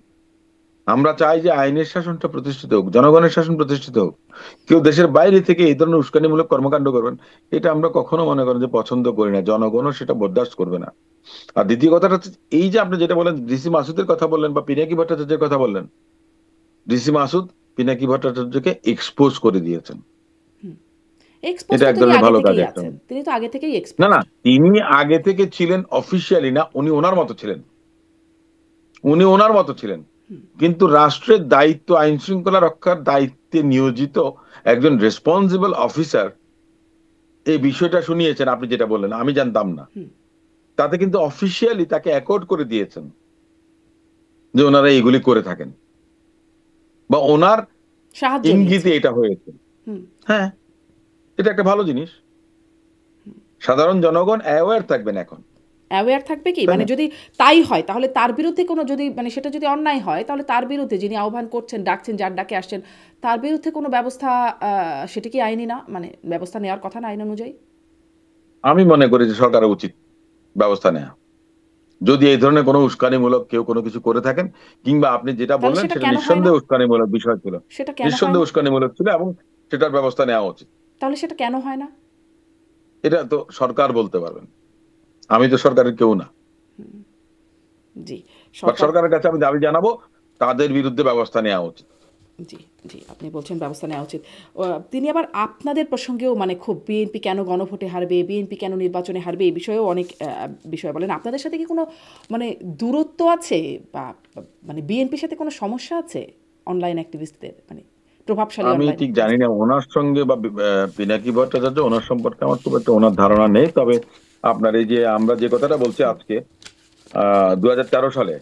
আমরা চাই যে আইনের শাসনটা প্রতিষ্ঠিত হোক, জনগণের শাসন প্রতিষ্ঠিত হোক। কেউ দেশের বাইরে থেকে এই ধরনের উস্কানিমূলক কর্মকাণ্ড করবেন, এটা আমরা কখনো মনে করেন যে পছন্দ করি না, জনগণও সেটা বরদাস্ত করবে না। আর দ্বিতীয় কথাটা হচ্ছে, এই যে আপনি যেটা বলেন ডিসি মাসুদের কথা বললেন বা পিনাকি ভট্টাচার্যের কথা বললেন, ডিসি মাসুদ পিনাকি ভট্টাচার্যকে এক্সপোজ করে দিয়েছেন। এক্সপোজ এটা তো এক তিনি ধরনের আগে ভালো কাজ থেকেই একটা। আছেন, তিনি তো আগে থেকেই না এক্সপোজ। না, তিনি আগে থেকে ছিলেন, অফিসিয়ালি না, উনি ওনার মতো ছিলেন, উনি ওনার মতো ছিলেন। কিন্তু রাষ্ট্রের দায়িত্ব, আইন শৃঙ্খলা রক্ষার দায়িত্বে নিয়োজিত একজন রেসপন্সিবল অফিসার এই বিষয়টা শুনিয়েছেন, আপনি যেটা বললেন আমি জানতাম না। তাতে কিন্তু অফিসিয়ালি তাকে অ্যাকর্ড করে দিয়েছেন যে ওনারা এগুলি করে থাকেন, বা ওনার সাহায্য ইঙ্গিতে নিয়েছেন। এটা হয়েছে। হ্যাঁ, এটা একটা ভালো জিনিস। সাধারণ জনগণ অ্যাওয়্যার থাকবেন এখন, অ্যাওয়্যার থাকবে কি, তাই মানে না? যদি তাই হয় তাহলে তার বিরুদ্ধে কোনো, যদি মানে সেটা যদি অন্যায় হয়, তাহলে তার বিরুদ্ধে যিনি আহ্বান করছেন, ডাকছেন, যার ডাকে আসছেন, তার বিরুদ্ধে কোনো ব্যবস্থা, সেটা কি আইনি না, মানে ব্যবস্থা নেওয়ার কথা না আইন অনুযায়ী? আমি মনে করি যে সরকারের উচিত ব্যবস্থা নেওয়া, যদি এই ধরনের কোনো উস্কানিমূলক কেউ কোনো কিছু করে থাকেন। কিংবা আপনি যেটা তাহলে বললেন সেটা সেটা কেন হয় না? নিঃসন্দেহে উস্কানিমূলক বিষয় ছিল, সেটা কেন হয় নিঃসন্দেহে না? উস্কানিমূলক ছিল, এবং সেটার ব্যবস্থা নেওয়া উচিত। তাহলে সেটা কেন হয় না? এটা তো সরকার বলতে পারবেন, আমি তো সরকারের কেউ না। জি, বাট সরকার। সরকারের কাছে আমি দাবি জানাবো, তাদের বিরুদ্ধে ব্যবস্থা নেওয়া উচিত। জি, জি, আপনি বলছেন ব্যবস্থা নেওয়া উচিত। তিনি আবার আপনাদের প্রসঙ্গেও মানে খুব বিএনপি কেন গণভোটে হারবে, বিএনপি কেন নির্বাচনে হারবে, এই বিষয়েও অনেক বিষয় বলেন। আপনাদের সাথে কি কোনো মানে দূরত্ব আছে, বা মানে বিএনপির সাথে কোনো সমস্যা আছে অনলাইন অ্যাক্টিভিস্টদের, মানে প্রভাবশালী আমি অনলাইন ঠিক জানি অ্যাক্টিভিস্টদের? না ওনার সঙ্গে বা পিনাকি ভট্টাচার্য, ওনার সম্পর্কে আমার খুব একটা ওনার ধারণা নেই। তবে আপনার এই যে আমরা যে কথাটা বলছি আজকে, 2013 সালে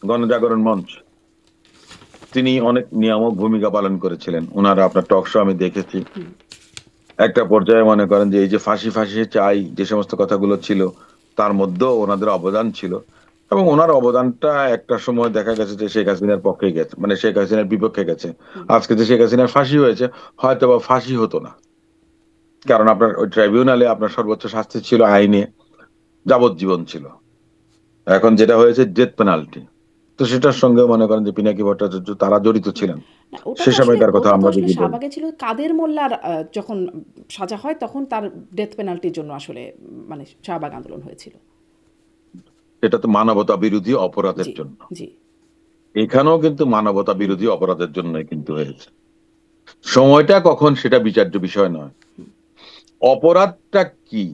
গণজাগরণ মঞ্চ, তিনি অনেক নিয়ামক ভূমিকা পালন করেছিলেন। ওনারা আপনার টক শো আমি দেখেছি। একটা পর্যায়ে মনে করেন যে এই যে ফাঁসি ফাঁসি চাই যে সমস্ত কথাগুলো ছিল, তার মধ্যেও ওনাদের অবদান ছিল। এবং ওনার অবদানটা একটা সময় দেখা গেছে যে শেখ হাসিনার পক্ষে গেছে, মানে শেখ হাসিনার বিপক্ষে গেছে। আজকে যে শেখ হাসিনার ফাঁসি হয়েছে, হয়তো বা ফাঁসি হতো না, কারণ আপনার ওই ট্রাইব্যুনালে আপনার সর্বোচ্চ শাস্তি ছিল আইনে যাবজ্জীবন ছিল। এখন যেটা হয়েছে ডেথ পেনাল্টি। তো তো সেটার সঙ্গে মনে করেন যে পিনাকি ভট্টাচার্য তারা জড়িত ছিলেন, না, ওটা সে তো আসলে সময়কার কথা ওটা তো আমরা আসলে যদি বলি। শাহবাগে ছিল কাদের মোল্লার যখন সাজা হয় তখন তার ডেথ পেনাল্টির জন্য আসলে মানে শাহবাগ আন্দোলন হয়েছিল। এটা তো মানবতা বিরোধী অপরাধের জি, জন্য, জি। এখানেও কিন্তু মানবতা হুম, বিরোধী অপরাধের জন্যই কিন্তু হয়েছে। সময়টা কখন সেটা বিচার্য বিষয় নয়, অপরাধটা কি,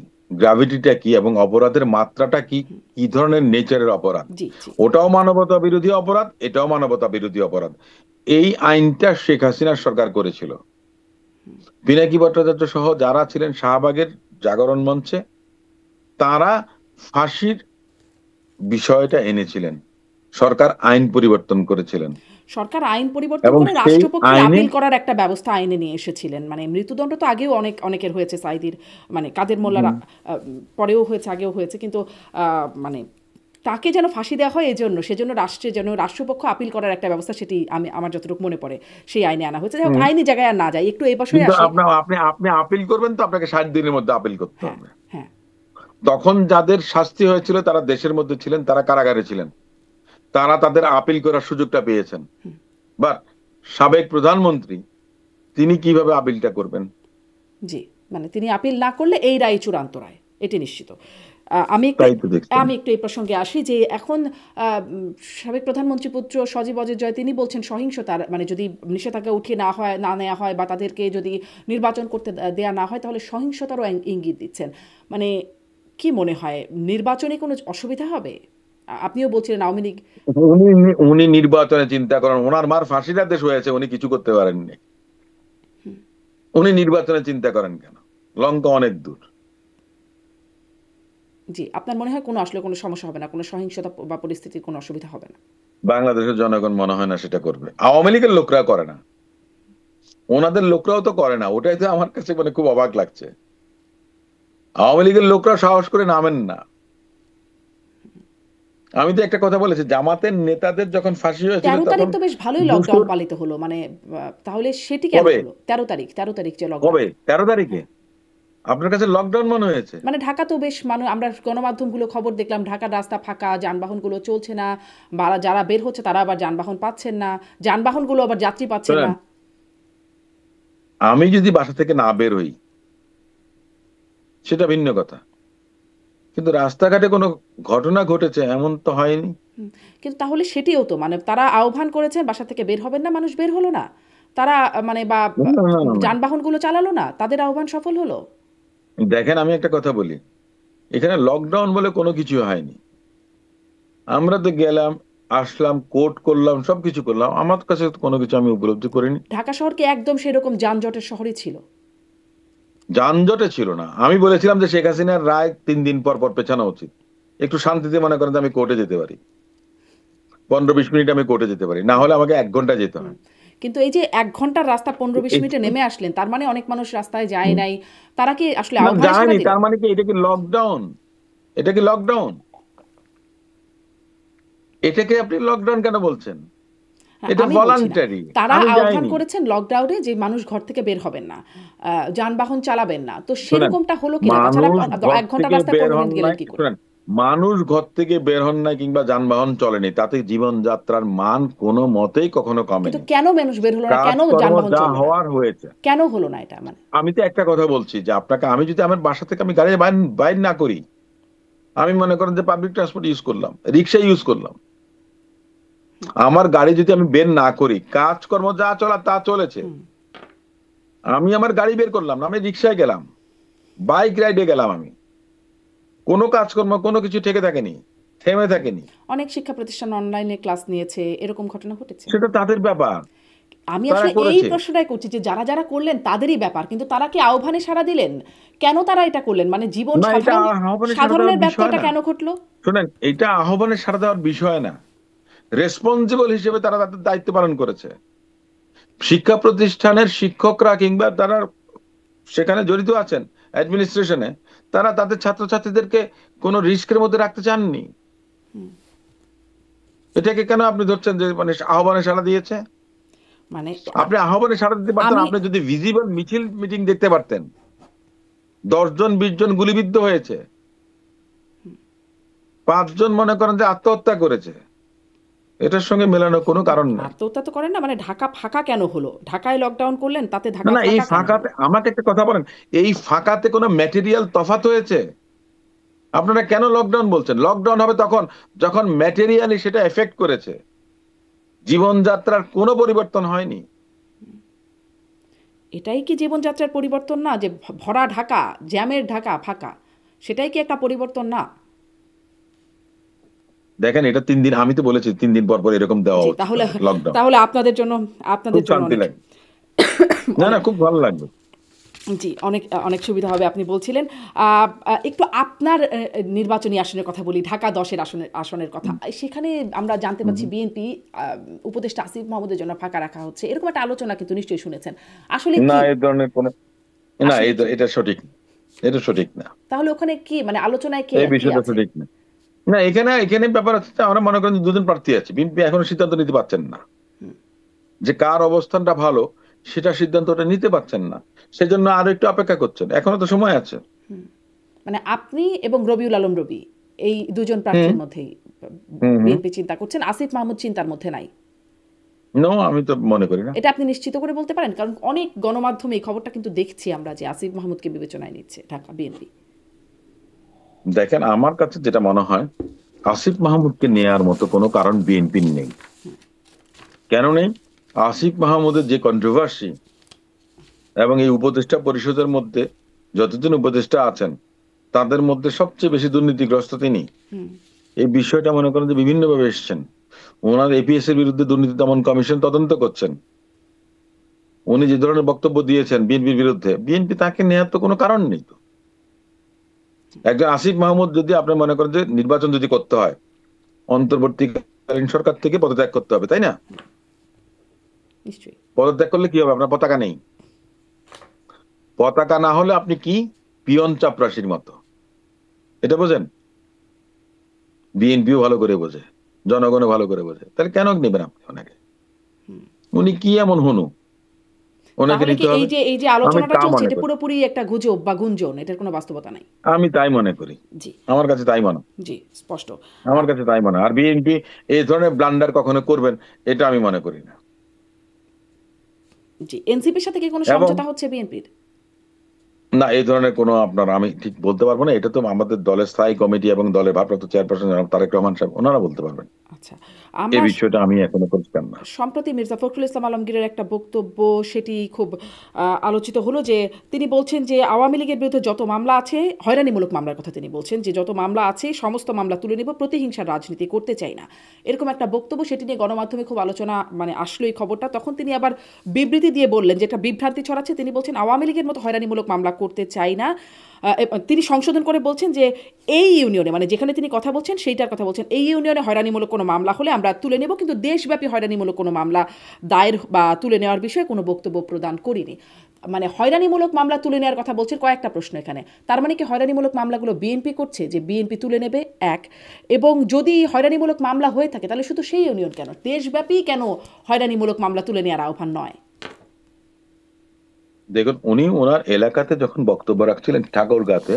গ্রাভিটিটা কি এবং অপরাধের মাত্রাটা কি, হুম। কি ধরনের নেচারের অপরাধ, জি, জি। ওটাও মানবতা বিরোধী অপরাধ, এটাও মানবতা বিরোধী অপরাধ। এই আইনটা শেখ হাসিনার সরকার করেছিল। পিনাকি ভট্টাচার্য সহ যারা ছিলেন শাহবাগের জাগরণ মঞ্চে, তারা ফাঁসির বিষয়টা এনেছিলেন, সরকার আইন পরিবর্তন করেছিলেন সরকার আইন পরিবর্তন এবং করে সেই রাষ্ট্রপক্ষের আইনে, আপিল করার একটা ব্যবস্থা আইনে নিয়ে এসেছিলেন। মানে মৃত্যুদণ্ড তো আগেও অনেকের হয়েছে, সাইদির মানে কাদের মোল্লার পরেও হয়েছে, আগেও হয়েছে, কিন্তু মানে তাকে যেন ফাঁসি দেওয়া হয় সেজন্য রাষ্ট্রে যেন রাষ্ট্রপক্ষ আপিল করার একটা ব্যবস্থা, সেটি আমার যতটুকু মনে পড়ে সেই আইনে আনা হয়েছে। যাই হোক, হুম, আইনি জায়গায় আর না যায়, একটু এই বিষয়ে কিন্তু আসি। আপনার আপনি আপনি আপিল করবেন তো আপনাকে 60 দিনের মধ্যে আপিল করতে হ্যাঁ, হবে। হ্যাঁ। তখন যাদের শাস্তি হয়েছিল তারা দেশের মধ্যে ছিলেন, তারা কারাগারে ছিলেন, তারা তাদের আপিল করার সুযোগটা পেয়েছেন। বাট সাবেক প্রধানমন্ত্রী তিনি কিভাবে আপিলটা করবেন? জি, মানে তিনি আপিল না করলে এই রায় চূড়ান্ত রায়, এটি নিশ্চিত। আমি একটু তাই তো দেখছেন। আমি একটু এই প্রসঙ্গে আসি যে এখন সাবেক প্রধানমন্ত্রী পুত্র সজীব অজয় জয় তিনি বলছেন সহিংসতার মানে যদি নিষেধাজ্ঞা উঠিয়ে না নেওয়া হয় বা তাদেরকে যদি নির্বাচন করতে দেয়া না হয় তাহলে সহিংসতারও ইঙ্গিত দিচ্ছেন। মানে কি মনে হয় নির্বাচনে কোনো অসুবিধা হবে? আপনিও বলছিলেন আওয়ামী লীগ। উনি উনি নির্বাচনে চিন্তা করেন, ওনার মার ফাঁসির আদেশ হয়েছে, উনি কিছু করতে পারেননি, উনি নির্বাচনে চিন্তা করেন কেন? লঙ্কা অনেক দূর। জি, আপনার মনে হয় কোনো আসলে কোনো সমস্যা হবে না, কোনো সহিংসতা বা পরিস্থিতির কোনো অসুবিধা হবে না? বাংলাদেশের জনগণ মনে হয় না সেটা করবে, আওয়ামী লীগের লোকরা করে না, ওনাদের লোকরাও তো করে না, ওটাই তো আমার কাছে মানে খুব অবাক লাগছে। আওয়ামী লীগের লোকরা সাহস করে নামেন না। আমি তো একটা কথা বলেছি, জামাতের নেতাদের যখন ফাঁসি হয়েছিল ১৩ তারিখ তখন তো বেশ ভালোই লকডাউন দুশোর, পালিত হলো। মানে তাহলে সেটি কেন কবে, হলো? ১৩ তারিখ যে লকডাউন। কবে 13 তারিখে হ্যাঁ। আপনার কাছে লকডাউন মনে হয়েছে? মানে ঢাকা তো বেশ আমরা গণমাধ্যমগুলো খবর দেখলাম ঢাকার রাস্তা ফাঁকা, যানবাহনগুলো চলছে না। বা যারা বের হচ্ছে তারা আবার যানবাহন পাচ্ছেন না। যানবাহনগুলো আবার যাত্রী পাচ্ছেন শোনেন, না। আমি যদি বাসা থেকে না বের হই সেটা ভিন্ন কথা, কিন্তু রাস্তাঘাটে কোনো ঘটনা ঘটেছে এমন তো হয়নি। হুম, কিন্তু তাহলে সেটিও তো মানে তারা আহ্বান করেছেন বাসা থেকে বের হবেন না, মানুষ বের হলো না। তারা মানে বা না, না, না, না। যানবাহনগুলো চালালো না, তাদের আহ্বান সফল হলো। দেখেন আমি একটা কথা বলি, এখানে লকডাউন বলে কোনো কিছু হয়নি। আমরা তো গেলাম, আসলাম, কোর্ট করলাম, সবকিছু করলাম, আমার কাছে তো কোনো কিছু আমি উপলব্ধি করিনি। ঢাকা শহর কি একদম সেরকম যানজটের শহরই ছিল? যানজটে ছিল না, আমি বলেছিলাম যে শেখ হাসিনার রায় 3 দিন পর পর পেছানো উচিত, একটু শান্তিতে মনে করেন যে আমি কোর্টে যেতে পারি, 15-20 মিনিট আমি কোর্টে যেতে পারি, না হলে আমাকে 1 ঘন্টা যেতে হুম। হয়। কিন্তু এই যে ১ ঘন্টার রাস্তা ১৫-২০ এই মিনিটে নেমে আসলেন, তার মানে অনেক মানুষ রাস্তায় যায় হুম, নাই। তারা কি আসলে না আহ্বানে সাড়া যায়নি দিল? তার মানে কি এটা কি লকডাউন? এটা কি লকডাউন? এটাকে আপনি লকডাউন কেন বলছেন? হ্যাঁ, এটা আমি বলছি না। ভলান্টারি। তারা আমি আহ্বান যাইনি। করেছেন লকডাউনে যে মানুষ ঘর থেকে বের হবেন না। যানবাহন চালাবেন না। তো শোনেন, সেরকমটা হলো কিনা? তাছাড়া মানুষ ঘর ১ ঘন্টার থেকে রাস্তায় বের ১৫ হন মিনিট গেলেন নাই, কি করে? শোনেন, মানুষ ঘর থেকে বের হন নাই কিংবা যানবাহন চলেনি তাতে জীবনযাত্রার মান কোনো মতেই কখনো কিন্তু কমেনি। কেন মানুষ বের হলো না? কেন কাজকর্ম যানবাহন যা চলল না? হওয়ার হয়েছে। কেন হলো না এটা মানে? আমি তো একটা কথা বলছি যে আপনাকে, আমি যদি আমার বাসা থেকে আমি গাড়ি বাইর বাইর না করি, আমি মনে করেন যে পাবলিক ট্রান্সপোর্ট ইউজ করলাম, রিক্সা ইউজ করলাম, আমার গাড়ি যদি আমি বের না করি, কাজকর্ম যা চলা তা চলেছে, হুম। আমি আমার গাড়ি বের করলাম না, আমি রিক্সায় গেলাম, বাইক রাইডে গেলাম, আমি কোনো কাজকর্ম কোনো কিছু থেকে থাকেনি, থেমে থাকেনি। অনেক শিক্ষা প্রতিষ্ঠান অনলাইনে ক্লাস নিয়েছে। এরকম ঘটনা ঘটেছে? সেটা তাদের ব্যাপার, আমি তারা আসলে এই করেছে। প্রশ্নটাই করছি যে যারা করলেন তাদেরই ব্যাপার। কিন্তু তারা কি আহ্বানে সাড়া দিলেন? কেন তারা এটা করলেন? মানে জীবন না, এটা আহ্বানে সাড়া দেওয়ার সাধারণের বিষয় ব্যত্যয়টা না। কেন ঘটলো? শোনেন, এটা আহ্বানে সাড়া দেওয়ার বিষয় না, রেসপন্সিবল হিসেবে তারা তাদের দায়িত্ব পালন করেছে। শিক্ষা প্রতিষ্ঠানের শিক্ষকরা কিংবা তারা সেখানে জড়িত আছেন অ্যাডমিনিস্ট্রেশনে, তারা তাদের ছাত্রছাত্রীদেরকে কোনো রিস্কের মধ্যে রাখতে চাননি। এটাকে কেন আপনি ধরছেন যে মানে আহ্বানে সাড়া দিয়েছে? মানে আপনি আহ্বানে সাড়া দিতে পারতেন, আমি আপনি যদি ভিজিবল মিছিল মিটিং দেখতে পারতেন, 10 জন 20 জন গুলিবিদ্ধ হয়েছে, 5 জন মনে করেন যে আত্মহত্যা করেছে, এটার সঙ্গে মেলানোর কোনো কারণ নাই। আত্মহত্যা তো করেন না, মানে ঢাকা ফাঁকা কেন হলো? ঢাকায় লকডাউন করলেন, তাতে না ঢাকা না, এই ফাঁকা কেন হলো? ফাঁকাতে আমাকে একটা কথা বলেন, এই ফাঁকাতে কোনো ম্যাটেরিয়াল তফাৎ হয়েছে? আপনারা কেন লকডাউন বলছেন? লকডাউন হবে তখন যখন ম্যাটেরিয়ালি সেটা এফেক্ট করেছে, জীবনযাত্রার কোনো পরিবর্তন হয়নি। এটাই কি জীবনযাত্রার পরিবর্তন না, যে ভরা ঢাকা, জ্যামের ঢাকা ফাঁকা, সেটাই কি একটা পরিবর্তন না? দেখেন, এটা 3 দিন, আমি তো বলেছি 3 দিন পর পর এরকম দেওয়া জি, উচিত তাহলে হবে লকডাউন। তাহলে আপনাদের জন্য, খুব আপনাদের জন্য শান্তি অনেক লাগে। না না, অনেক খুব ভালো লাগবে। জি, অনেক অনেক সুবিধা হবে আপনি বলছিলেন। একটু আপনার নির্বাচনী আসনের কথা বলি, ঢাকা 10-এর আসনের কথা। সেখানে আমরা জানতে হুম, পাচ্ছি হুম। বিএনপি উপদেষ্টা আসিফ মাহমুদের জন্য ফাঁকা রাখা হচ্ছে। এরকম একটা আলোচনা কিন্তু নিশ্চয়ই শুনেছেন। আসলে না, কি? এই ধরনের কোনো, না, আসলে কি? এটা সঠিক না। এটা সঠিক না। তাহলে ওখানে কি, মানে আলোচনায় কে এই কি বিষয়টা আছে? সঠিক না। না, এখানে এখানে ব্যাপার হচ্ছে যে আমরা মনে করেন যে দুজন প্রার্থী আছে, বিএনপি এখনো সিদ্ধান্ত নিতে পারছেন না যে কার অবস্থানটা ভালো, সেটা সিদ্ধান্তটা নিতে পারছেন না। সেজন্য আরো একটু অপেক্ষা করছেন, এখনো তো সময় আছে। মানে আপনি এবং রবিউল আলম রবি, এই দুজন হুম প্রার্থীর মধ্যেই হুম হুম। বিএনপি চিন্তা করছেন, আসিফ মাহমুদ চিন্তার মধ্যে নাই। নো, আমি তো মনে করি না। এটা আপনি নিশ্চিত করে বলতে পারেন? কারণ অনেক গণমাধ্যমে এই খবরটা কিন্তু দেখছি আমরা, যে আসিফ মাহমুদকে বিবেচনায় নিচ্ছে ঢাকা বিএনপি। দেখেন, আমার কাছে যেটা মনে হয়, আসিফ মাহমুদকে নেয়ার মতো কোনো কারণ বিএনপির নেই। কেন নেই? আসিফ মাহমুদের যে কন্ট্রোভার্সি, এবং এই উপদেষ্টা পরিষদের মধ্যে যতজন উপদেষ্টা আছেন তাদের মধ্যে সবচেয়ে বেশি দুর্নীতিগ্রস্ত তিনি। এই বিষয়টা মনে করেন যে বিভিন্নভাবে এসছেন। ওনার এপিএস এর বিরুদ্ধে দুর্নীতি দমন কমিশন তদন্ত করছেন। উনি যে ধরনের বক্তব্য দিয়েছেন বিএনপির বিরুদ্ধে, বিএনপি তাকে নেওয়ার তো কোনো কারণ নেই তো। একজন আসিফ মাহমুদ যদি আপনি মনে করেন যে নির্বাচন যদি করতে হয়, অন্তর্বর্তীকালীন সরকার থেকে পদত্যাগ করতে হবে, তাই না? নিশ্চয়ই। পদত্যাগ করলে কি হবে? আপনার পতাকা নেই। পতাকা না হলে আপনি কি? পিয়ন চাপরাশির মতো। এটা বোঝেন? বিএনপিও ভালো করে বোঝে, জনগণও ভালো করে বোঝে। তাহলে কেন নেবেন আপনি ওনাকে? উনি কি এমন হনু ওনাকে তাহলে কি নিতে হবে? এই যে আমি আলোচনাটা তা চলছে, মনে এটা করি। পুরোপুরি একটা গুজব বা গুঞ্জন, এটার কোনো বাস্তবতা নাই? আমি তাই মনে করি। জি। আমার কাছে তাই মনে হয়। জি, স্পষ্ট। আমার আ- কাছে তাই মনে হয়। আর বিএনপি এই ধরনের ব্লান্ডার কখনো করবেন, এটা আমি মনে করি না। জি, এনসিপির সাথে কি কোনো এবং সমঝোতা হচ্ছে বিএনপির? না, এই ধরনের কোনো আপনার আমি ঠিক বলতে পারবো না। এটা তো আমাদের দলের স্থায়ী কমিটি এবং দলের ভারপ্রাপ্ত চেয়ারপারসন জনাব তারেক রহমান সাহেব, ওনারা বলতে পারবেন। আচ্ছা, এই আমরা বিষয়টা আমি এখনো পরিষ্কার না। সম্প্রতি মির্জা ফখরুল ইসলাম আলমগীরের একটা বক্তব্য, সেটি খুব আলোচিত হলো, যে তিনি বলছেন যে আওয়ামী লীগের বিরুদ্ধে যত মামলা আছে, হয়রানিমূলক মামলার কথা তিনি বলছেন, যে যত মামলা আছে সমস্ত মামলা তুলে নেব, প্রতিহিংসার রাজনীতি করতে চাই না। এরকম একটা বক্তব্য, সেটি নিয়ে গণমাধ্যমে খুব আলোচনা, মানে আসলো এই খবরটা। তখন তিনি আবার বিবৃতি দিয়ে বললেন, যেটা বিভ্রান্তি ছড়াচ্ছে। তিনি বলছেন আওয়ামী লীগের মতো হয়রানিমূলক মামলা করতে চাই না। তিনি সংশোধন করে বলছেন যে এই ইউনিয়নে, মানে যেখানে তিনি কথা বলছেন সেইটার কথা বলছেন, এই ইউনিয়নে হয়রানিমূলক কোনো মামলা হলে আমরা তুলে নেব, কিন্তু দেশব্যাপী হয়রানিমূলক কোনো মামলা দায়ের বা তুলে নেওয়ার বিষয়ে কোনো বক্তব্য প্রদান করিনি। মানে হয়রানিমূলক মামলা তুলে নেওয়ার কথা বলছেন। কয়েকটা প্রশ্ন এখানে। তার মানে কি হয়রানিমূলক মামলাগুলো বিএনপি করছে, যে বিএনপি তুলে নেবে? এক। এবং যদি হয়রানিমূলক মামলা হয়ে থাকে, তাহলে শুধু সেই ইউনিয়ন কেন, দেশব্যাপী কেন হয়রানিমূলক মামলা তুলে নেওয়ার আহ্বান নয়? দেখুন, উনি ওনার এলাকাতে যখন বক্তব্য রাখছিলেন ঠাকুরগাঁতে,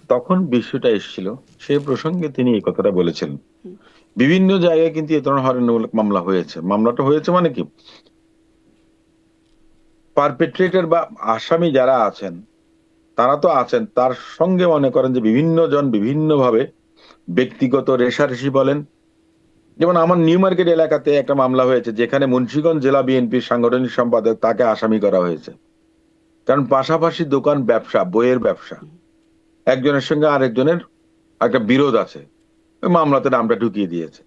তখন বিষয়টা এসেছিল, সেই প্রসঙ্গে তিনি এই কথাটা বলেছিলেন। বিভিন্ন জায়গায় কিন্তু এ ধরনের হয়রানিমূলক মামলা হয়েছে। মামলাটা হয়েছে মানে কি, পারপেট্রেটর বা আসামি যারা আছেন তারা তো আছেন, তার সঙ্গে মনে করেন যে বিভিন্ন জন বিভিন্ন ভাবে ব্যক্তিগত রেষারেষি বলেন। যেমন আমার নিউ মার্কেট এলাকাতে একটা মামলা হয়েছে, যেখানে মুন্সিগঞ্জ জেলা বিএনপির সাংগঠনিক সম্পাদক, তাকে আসামি করা হয়েছে। কারণ পাশাপাশি দোকান ব্যবসা, বইয়ের ব্যবসা, একজনের সঙ্গে আরেকজনের একটা বিরোধ আছে, ওই মামলাতে নামটা ঢুকিয়ে দিয়েছে।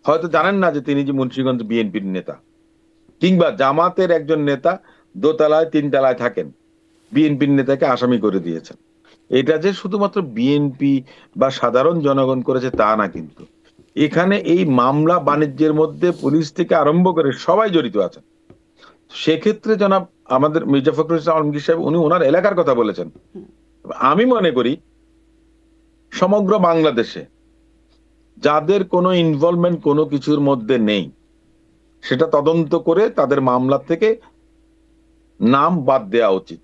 হয়তো জানেন না যে তিনি যে মুন্সিগঞ্জ বিএনপির নেতা, কিংবা জামাতের একজন নেতা দোতলায় তিনতলায় থাকেন, বিএনপির নেতাকে আসামি করে দিয়েছেন। এটা যে শুধুমাত্র বিএনপি বা সাধারণ জনগণ করেছে তা না, কিন্তু এখানে এই মামলা বাণিজ্যের মধ্যে পুলিশ থেকে আরম্ভ করে সবাই জড়িত আছেন। সেক্ষেত্রে জনাব আমাদের মির্জা ফখরুল ইসলাম আলমগীর সাহেব, উনি ওনার এলাকার কথা বলেছেন। আমি মনে করি সমগ্র বাংলাদেশে যাদের কোনো ইনভলভমেন্ট কোনো কিছুর মধ্যে নেই, সেটা তদন্ত করে তাদের মামলা থেকে নাম বাদ দেওয়া উচিত।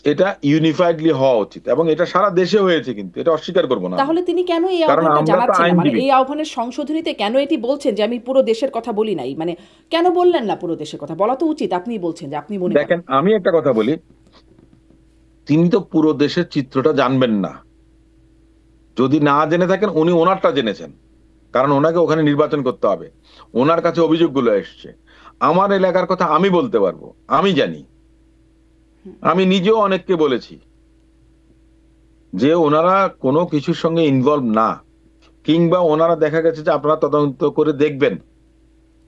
এটা ইউনিফাইডলি হওয়া উচিত, এবং এটা সারা দেশে হয়েছে, কিন্তু এটা অস্বীকার করবো না আমি। তাহলে তিনি কেন এই কারণ আহ্বানটা আমরা তো জানাচ্ছেন না? মানে আইনজীবী। এই আহ্বানের সংশোধনীতে কেন এটি বলছেন যে আমি পুরো দেশের কথা বলি নাই? মানে কেন বললেন না পুরো দেশের কথা? বলা তো উচিত, আপনিই বলছেন যে আপনি মনে করেন। দেখেন, আমি একটা কথা বলি, তিনি তো পুরো দেশের চিত্রটা জানবেন না। যদি না জেনে থাকেন, উনি ওনারটা জেনেছেন, কারণ ওনাকে ওখানে নির্বাচন করতে হবে, ওনার কাছে অভিযোগগুলো এসছে। আমার এলাকার কথা আমি বলতে পারবো, আমি জানি। আমি নিজেও অনেককে বলেছি যে ওনারা কোনো কিছুর সঙ্গে ইনভলভ না, কিংবা ওনারা দেখা গেছে যে আপনারা তদন্ত করে দেখবেন,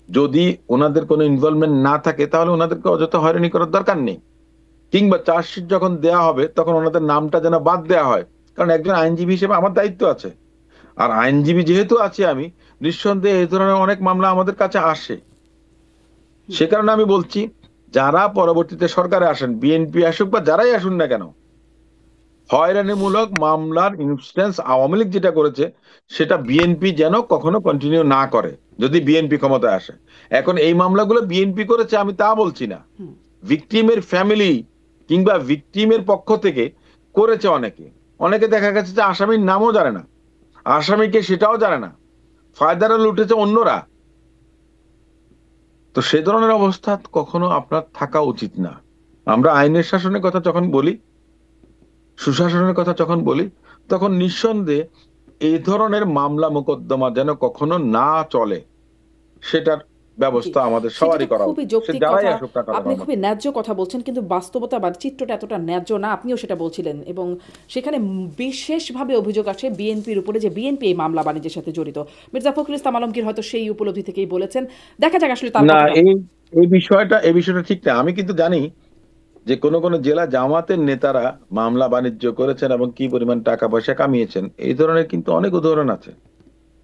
যদি ওনাদের কোনো ইনভলভমেন্ট না থাকে তাহলে ওনাদেরকে অযথা হয়রানি করার দরকার নেই। কিংবা চার্জশিট যখন দেয়া হবে তখন ওনাদের নামটা যেন বাদ দেওয়া হয়, কারণ একজন আইনজীবী হিসেবে আমার দায়িত্ব আছে। আর আইনজীবী যেহেতু আছি আমি, নিঃসন্দেহে এই ধরনের অনেক মামলা আমাদের কাছে আসে। সে কারণে আমি বলছি, যারা পরবর্তীতে সরকারে আসেন, বিএনপি আসুক বা যারাই আসুন না কেন, হয়রানিমূলক মামলার ইনস্ট্যান্স আওয়ামী লীগ যেটা করেছে সেটা বিএনপি যেন কখনো কন্টিনিউ না করে, যদি বিএনপি ক্ষমতায় আসে। এখন এই মামলাগুলো বিএনপি করেছে আমি তা বলছি না, ভিকটিমের ফ্যামিলি কিংবা ভিকটিমের পক্ষ থেকে করেছে অনেকে। অনেকে দেখা গেছে যে আসামির নামও জানে না, আসামিকে সেটাও জানে না, ফায়দারা লুটেছে অন্যরা। তো সে ধরনের অবস্থা কখনো আপনার থাকা উচিত না। আমরা আইনের শাসনের কথা যখন বলি, সুশাসনের কথা যখন বলি, তখন নিঃসন্দেহে এই ধরনের মামলা মোকদ্দমা যেন কখনো না চলে, সেটার জি, ব্যবস্থা আমাদের সেটা তো সবারই করা খুবই উচিত, সে যৌক্তিক যারাই কথা। আসুক না কেন আপনি আমার। খুবই ন্যায্য কথা বলছেন, কিন্তু বাস্তবতা বা চিত্রটা এতটা ন্যায্য না, আপনিও সেটা বলছিলেন। এবং সেখানে বিশেষভাবে অভিযোগ আসে বিএনপির উপরে, যে বিএনপি এই মামলা বাণিজ্যের সাথে জড়িত। মির্জা ফখরুল ইসলাম আলমগীর হয়তো সেই উপলব্ধি থেকেই বলেছেন। দেখা যাক আসলে তার না, কথাটা। এই বিষয়টা ঠিক না। আমি কিন্তু জানি যে কোন কোন জেলা জামাতের নেতারা মামলা বাণিজ্য করেছেন এবং কি পরিমাণ টাকা পয়সা কামিয়েছেন, এই ধরনের কিন্তু অনেক উদাহরণ আছে।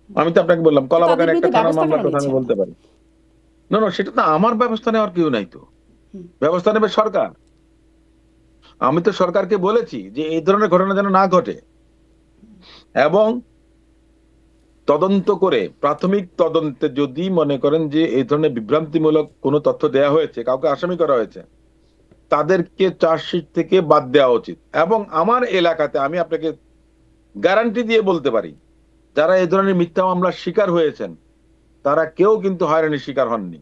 আমি তো আপনাকে বললাম, তো তাদের কলাবাগানে একটা বিরুদ্ধে থানার ব্যবস্থা কেন মামলার কথা আমি নিচ্ছেন না? বলতে পারি। না না, সেটা তো আমার ব্যবস্থা নেওয়ার কেউ নাই তো, ব্যবস্থা নেবে সরকার। আমি তো সরকারকে বলেছি যে এই ধরনের ঘটনা যেন না ঘটে, এবং তদন্ত করে প্রাথমিক তদন্তে যদি মনে করেন যে এই ধরনের বিভ্রান্তিমূলক কোনো তথ্য দেয়া হয়েছে, কাউকে আসামি করা হয়েছে, তাদেরকে চার্জশিট থেকে বাদ দেওয়া উচিত। এবং আমার এলাকাতে আমি আপনাকে গ্যারান্টি দিয়ে বলতে পারি, যারা এই ধরনের মিথ্যা মামলার শিকার হয়েছেন তারা কেউ কিন্তু হয়রানির শিকার হননি।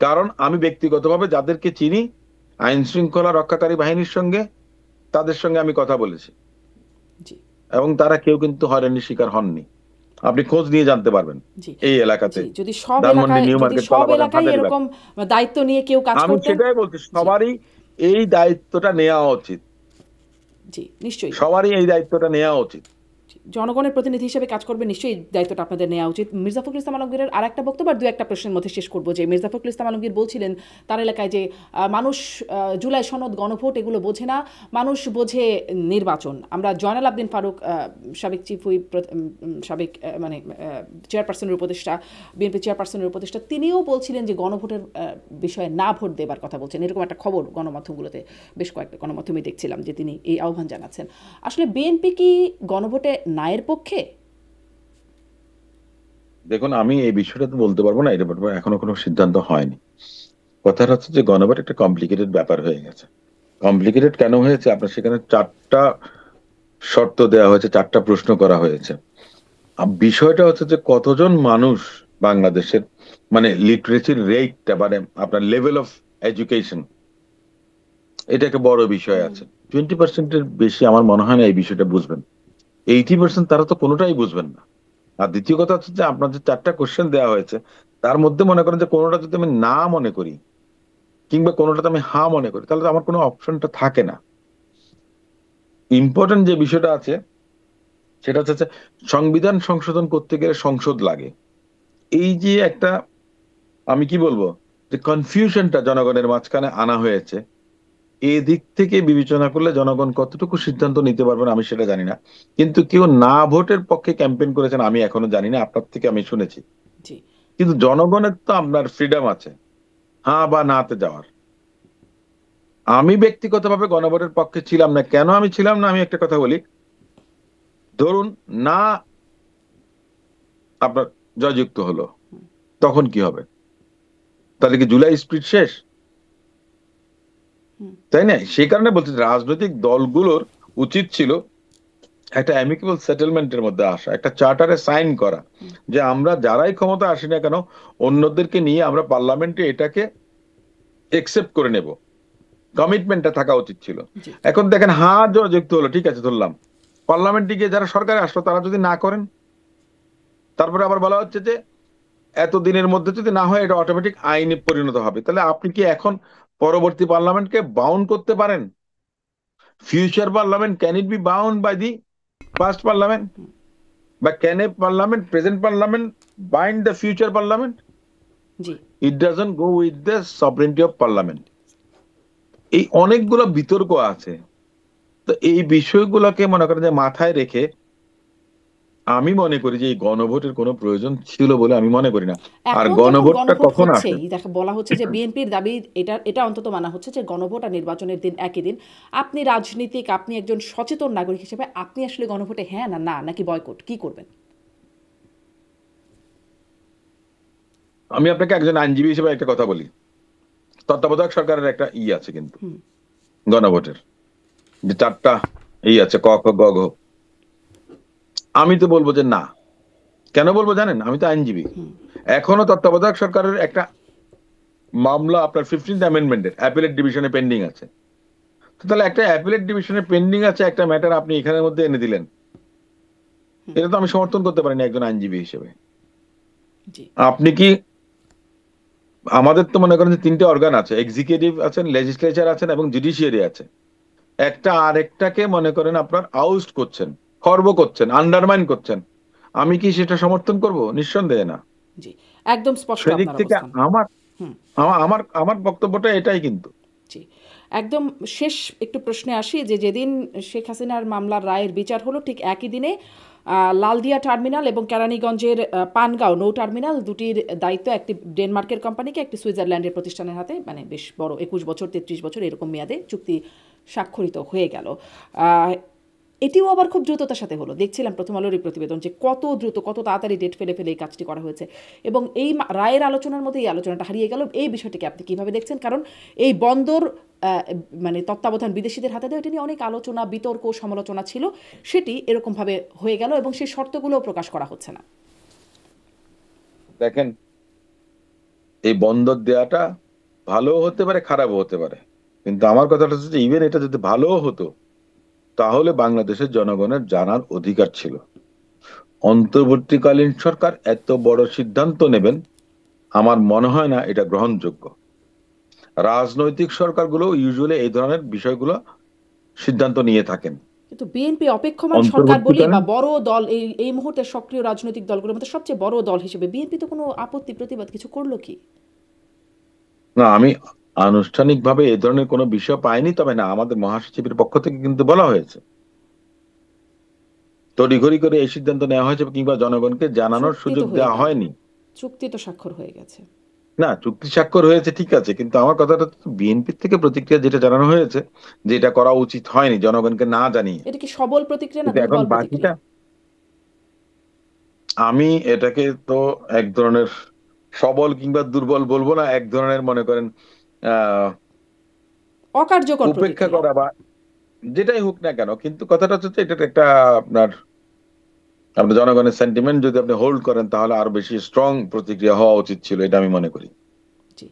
কারণ আমি ব্যক্তিগতভাবে যাদেরকে চিনি আইন শৃঙ্খলা রক্ষাকারী বাহিনীর সঙ্গে, তাদের সঙ্গে আমি কথা বলেছি, জি, এবং তারা কেউ কিন্তু হয়রানির শিকার হননি। আপনি খোঁজ নিয়ে জানতে পারবেন জি, এই এলাকাতে, জি। যদি সব ধানমন্ডি, এলাকায়, নিউ যদি মার্কেট, সব কলাবাগান, এলাকায় হাজারীবাগ। এরকম দায়িত্ব নিয়ে কেউ কাজ আমি করতেন। সেটাই বলছি, জি, সবারই এই দায়িত্বটা নেওয়া উচিত, জি, নিশ্চয়ই। সবারই এই দায়িত্বটা নেওয়া উচিত। জনগণের প্রতিনিধি হিসেবে কাজ করবে, নিশ্চয়ই দায়িত্বটা আপনাদের নেওয়া উচিত। মির্জা ফখরুল ইসলাম আলমগীরের আর একটা বক্তব্য, আর দু একটা প্রশ্নের মধ্যে শেষ করবো। যে মির্জা ফখরুল ইসলাম আলমগীর বলছিলেন তার এলাকায় যে মানুষ জুলাই সনদ, গণভোট এগুলো বোঝে না, মানুষ বোঝে নির্বাচন। আমরা জয়নাল আবদিন ফারুক, সাবেক চিফ হুইপ, সাবেক মানে চেয়ারপারসনের উপদেষ্টা, বিএনপি চেয়ারপারসনের উপদেষ্টা, তিনিও বলছিলেন যে গণভোটের বিষয়ে না ভোট দেবার কথা বলছেন। এরকম একটা খবর গণমাধ্যমগুলোতে, বেশ কয়েকটা গণমাধ্যমে দেখছিলাম যে তিনি এই আহ্বান জানাচ্ছেন। আসলে বিএনপি কি গণভোটে নায়ের পক্ষে? দেখুন, আমি এই বিষয়টা তো বলতে পারবো না, এটা ব্যাপারে এখনো কোনো সিদ্ধান্ত হয়নি। কথাটা হচ্ছে যে গণভোট একটা কমপ্লিকেটেড ব্যাপার হয়ে গেছে। কমপ্লিকেটেড কেন হয়েছে? আপনার সেখানে 4টা শর্ত দেওয়া হয়েছে, 4টা প্রশ্ন করা হয়েছে। বিষয়টা হচ্ছে যে কতজন মানুষ বাংলাদেশের, মানে লিটারেসির রেটটা, মানে আপনার লেভেল অফ এডুকেশন, এটা একটা বড় বিষয় আছে। 20%-এর বেশি আমার মনে হয় না এই বিষয়টা বুঝবেন। 80% তারা তো কোনোটাই বুঝবেন না। আর দ্বিতীয় কথা হচ্ছে যে আপনার যে 4টা কোশ্চেন দেওয়া হয়েছে, তার মধ্যে মনে করেন যে কোনোটা যদি আমি না মনে করি কিংবা কোনোটাতে আমি হা মনে করি, তাহলে তো আমার কোনো অপশনটা থাকে না। ইম্পর্টেন্ট যে বিষয়টা আছে সেটা হচ্ছে যে সংবিধান সংশোধন করতে গেলে সংসদ লাগে। এই যে একটা, আমি কি বলবো, যে কনফিউশনটা জনগণের মাঝখানে আনা হয়েছে, এই দিক থেকে বিবেচনা করলে জনগণ কতটুকু সিদ্ধান্ত নিতে পারবেন আমি সেটা জানি না। কিন্তু কেউ না ভোটের পক্ষে ক্যাম্পেইন করেছেন আমি এখনো জানি না, আপনার থেকে আমি শুনেছি। জি, কিন্তু জনগণের তো আপনার ফ্রিডম আছে হ্যাঁ বা নাতে যাওয়ার। আমি ব্যক্তিগতভাবে গণভোটের পক্ষে ছিলাম না। কেন আমি ছিলাম না, আমি একটা কথা বলি। ধরুন না, আপনার জয়যুক্ত হলো, তখন কি হবে? তাহলে কি জুলাই স্প্রিট শেষ? তাই না? সেই কারণে বলছি রাজনৈতিক দলগুলোর উচিত ছিল একটা অ্যামিকেবল সেটেলমেন্টের মধ্যে আসা, একটা চার্টারে সাইন করা, যে আমরা যারাই ক্ষমতা আসি না কেন অন্যদেরকে নিয়ে আমরা পার্লামেন্টে এটাকে একসেপ্ট করে নেব, কমিটমেন্টটা থাকা উচিত ছিল। জি এখন দেখেন যুক্ত হলো, ঠিক আছে ধরলাম, পার্লামেন্টে গিয়ে যারা সরকারে আসলো তারা যদি না করেন, তারপরে আবার বলা হচ্ছে যে এত দিনের মধ্যে যদি না হয় এটা অটোমেটিক আইনে পরিণত হবে, তাহলে আপনি কি এখন পরবর্তী পার্লামেন্টকে বাউন্ড করতে পারেন? Future parliament, can it be bound by the past parliament? বা can a parliament, present parliament bind the future parliament? জি it doesn't go with the sovereignty of parliament. এই অনেকগুলো বিতর্ক আছে। তো এই বিষয়গুলোকে মনে করেন যে মাথায় রেখে আমি মনে করি যে এই গণভোটের কোনো প্রয়োজন ছিল বলে আমি মনে করি না। আর এখন যখন গণভোটটা গণভোট কখন আসে? হচ্ছেই দেখা বলা হচ্ছে যে বিএনপির দাবি, এটা অন্তত মানা হচ্ছে যে গণভোট আর নির্বাচনের দিন একই দিন। আপনি রাজনীতিক, আপনি একজন সচেতন নাগরিক হিসেবে আপনি আসলে গণভোটে হ্যাঁ না না নাকি বয়কট কি করবেন? আমি আপনাকে একজন আইনজীবী হিসেবে একটা কথা বলি, তত্ত্বাবধায়ক সরকারের একটা আছে কিন্তু গণভোটের, যে 4টা আছে, ক খ গ ঘ। আমি তো বলবো যে না। কেন বলবো জানেন? আমি তো আইনজীবী। এখনো তত্ত্বাবধায়ক সরকারের একটা মামলা আপনার 15th অ্যামেন্ডমেন্টের অ্যাপিলেট ডিভিশনে পেন্ডিং আছে। তো তাহলে একটা অ্যাপিলেট ডিভিশনে পেন্ডিং আছে একটা ম্যাটার আপনি এখানের মধ্যে এনে দিলেন, এটা তো আমি সমর্থন করতে পারি না একজন আইনজীবী হিসেবে। জি আপনি কি, আমাদের তো মনে করেন যে 3টে অর্গান আছে, এক্সিকিউটিভ আছেন, লেজিসলেচার আছেন এবং জুডিশিয়ারি আছে। একটা আরেকটাকে মনে করেন আপনার আউস্ট করছেন, খর্ব করছেন, আন্ডারমাইন করছেন। আমি কি সেটা সমর্থন করব? নিঃসন্দেহে না। জি একদম স্পষ্ট সেদিক আপনার থেকে অবস্থান। আমার হুম আমার আমার আমার বক্তব্যটা এটাই কিন্তু। জি একদম শেষ একটু প্রশ্নে আসি যে যেদিন শেখ হাসিনার মামলার রায়ের বিচার হলো ঠিক একই দিনে লালদিয়া টার্মিনাল এবং কেরানীগঞ্জের পানগাঁও নৌ টার্মিনাল দুটির দায়িত্ব একটি ডেনমার্কের কোম্পানিকে, একটি সুইজারল্যান্ডের প্রতিষ্ঠানের হাতে, মানে বেশ বড় 21 বছর 33 বছর এরকম মেয়াদে চুক্তি স্বাক্ষরিত হয়ে গেল। এটিও আবার খুব দ্রুততার সাথে হলো, দেখছিলাম প্রথম আলোর এই প্রতিবেদন যে কত দ্রুত কত তাড়াতাড়ি ডেট ফেলে ফেলে এই কাজটি করা হয়েছে। এবং এই রায়ের আলোচনার মধ্যে এই আলোচনাটা হারিয়ে গেল। এই বিষয়টিকে আপনি কিভাবে দেখছেন? কারণ এই বন্দর মানে তত্ত্বাবধান বিদেশিদের হাতে দেওয়া, এটা নিয়ে অনেক আলোচনা বিতর্ক সমালোচনা ছিল, সেটি এরকমভাবে হয়ে গেল এবং সেই শর্তগুলোও প্রকাশ করা হচ্ছে না। দেখেন, এই বন্দর দেয়াটা ভালো হতে পারে, খারাপও হতে পারে, কিন্তু আমার কথাটা হচ্ছে যে ইভেন এটা যদি ভালোও হতো তাহলে বাংলাদেশের জনগণের জানার অধিকার ছিল। অন্তর্বর্তীকালীন সরকার এত বড় সিদ্ধান্ত নেবেন আমার মনে হয় না এটা গ্রহণযোগ্য। রাজনৈতিক সরকারগুলো ইউজুয়ালি এই ধরনের বিষয়গুলো সিদ্ধান্ত নিয়ে থাকেন। কিন্তু বিএনপি অপেক্ষমান সরকার বলি অন্তর্বর্তীকালীন, বা বড় দল, এই মুহূর্তে সক্রিয় রাজনৈতিক দলগুলোর মধ্যে সবচেয়ে বড় দল হিসেবে বিএনপি তো কোনো আপত্তি প্রতিবাদ কিছু করলো কি? না আমি আনুষ্ঠানিকভাবে এই ধরনের কোনো বিষয় পাইনি, তবে না আমাদের মহাসচিবের পক্ষ থেকে কিন্তু বলা হয়েছে, তড়িঘড়ি করে এই সিদ্ধান্ত নেওয়া হয়েছে কিংবা জনগণকে জানানোর চুক্তি তো সুযোগ হয়ে দেওয়া গেল, হয়নি। চুক্তি তো স্বাক্ষর হয়ে গেছে। না, চুক্তি স্বাক্ষর হয়েছে ঠিক আছে, কিন্তু আমার কথাটা বিএনপির থেকে প্রতিক্রিয়া যেটা জানানো হয়েছে যে এটা করা উচিত হয়নি জনগণকে না জানিয়ে। এটা কি সবল প্রতিক্রিয়া না কিন্তু এখন দুর্বল বাকিটা প্রতিক্রিয়া? আমি এটাকে তো এক ধরনের সবল কিংবা দুর্বল বলবো না, এক ধরনের মনে করেন আহ অকার্যকর উপেক্ষা প্রতিক্রিয়া। করা বা যেটাই হোক না কেন, কিন্তু কথাটা হচ্ছে এটা একটা আপনার আপনার জনগণের সেন্টিমেন্ট যদি আপনি হোল্ড করেন তাহলে আরো বেশি স্ট্রং প্রতিক্রিয়া হওয়া উচিত ছিল, এটা আমি মনে করি। জি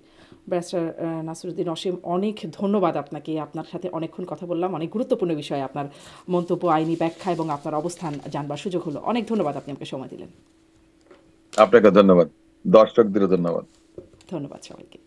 ব্যারিস্টার নাসিরুদ্দিন অসীম, অনেক ধন্যবাদ আপনাকে। আপনার সাথে অনেকক্ষণ কথা বললাম, অনেক গুরুত্বপূর্ণ বিষয়ে আপনার মন্তব্য, আইনি ব্যাখ্যা এবং আপনার অবস্থান জানবার সুযোগ হলো। অনেক ধন্যবাদ, আপনি আমাকে সময় দিলেন। আপনাকে ধন্যবাদ, দর্শকদের ধন্যবাদ। ধন্যবাদ সবাইকে।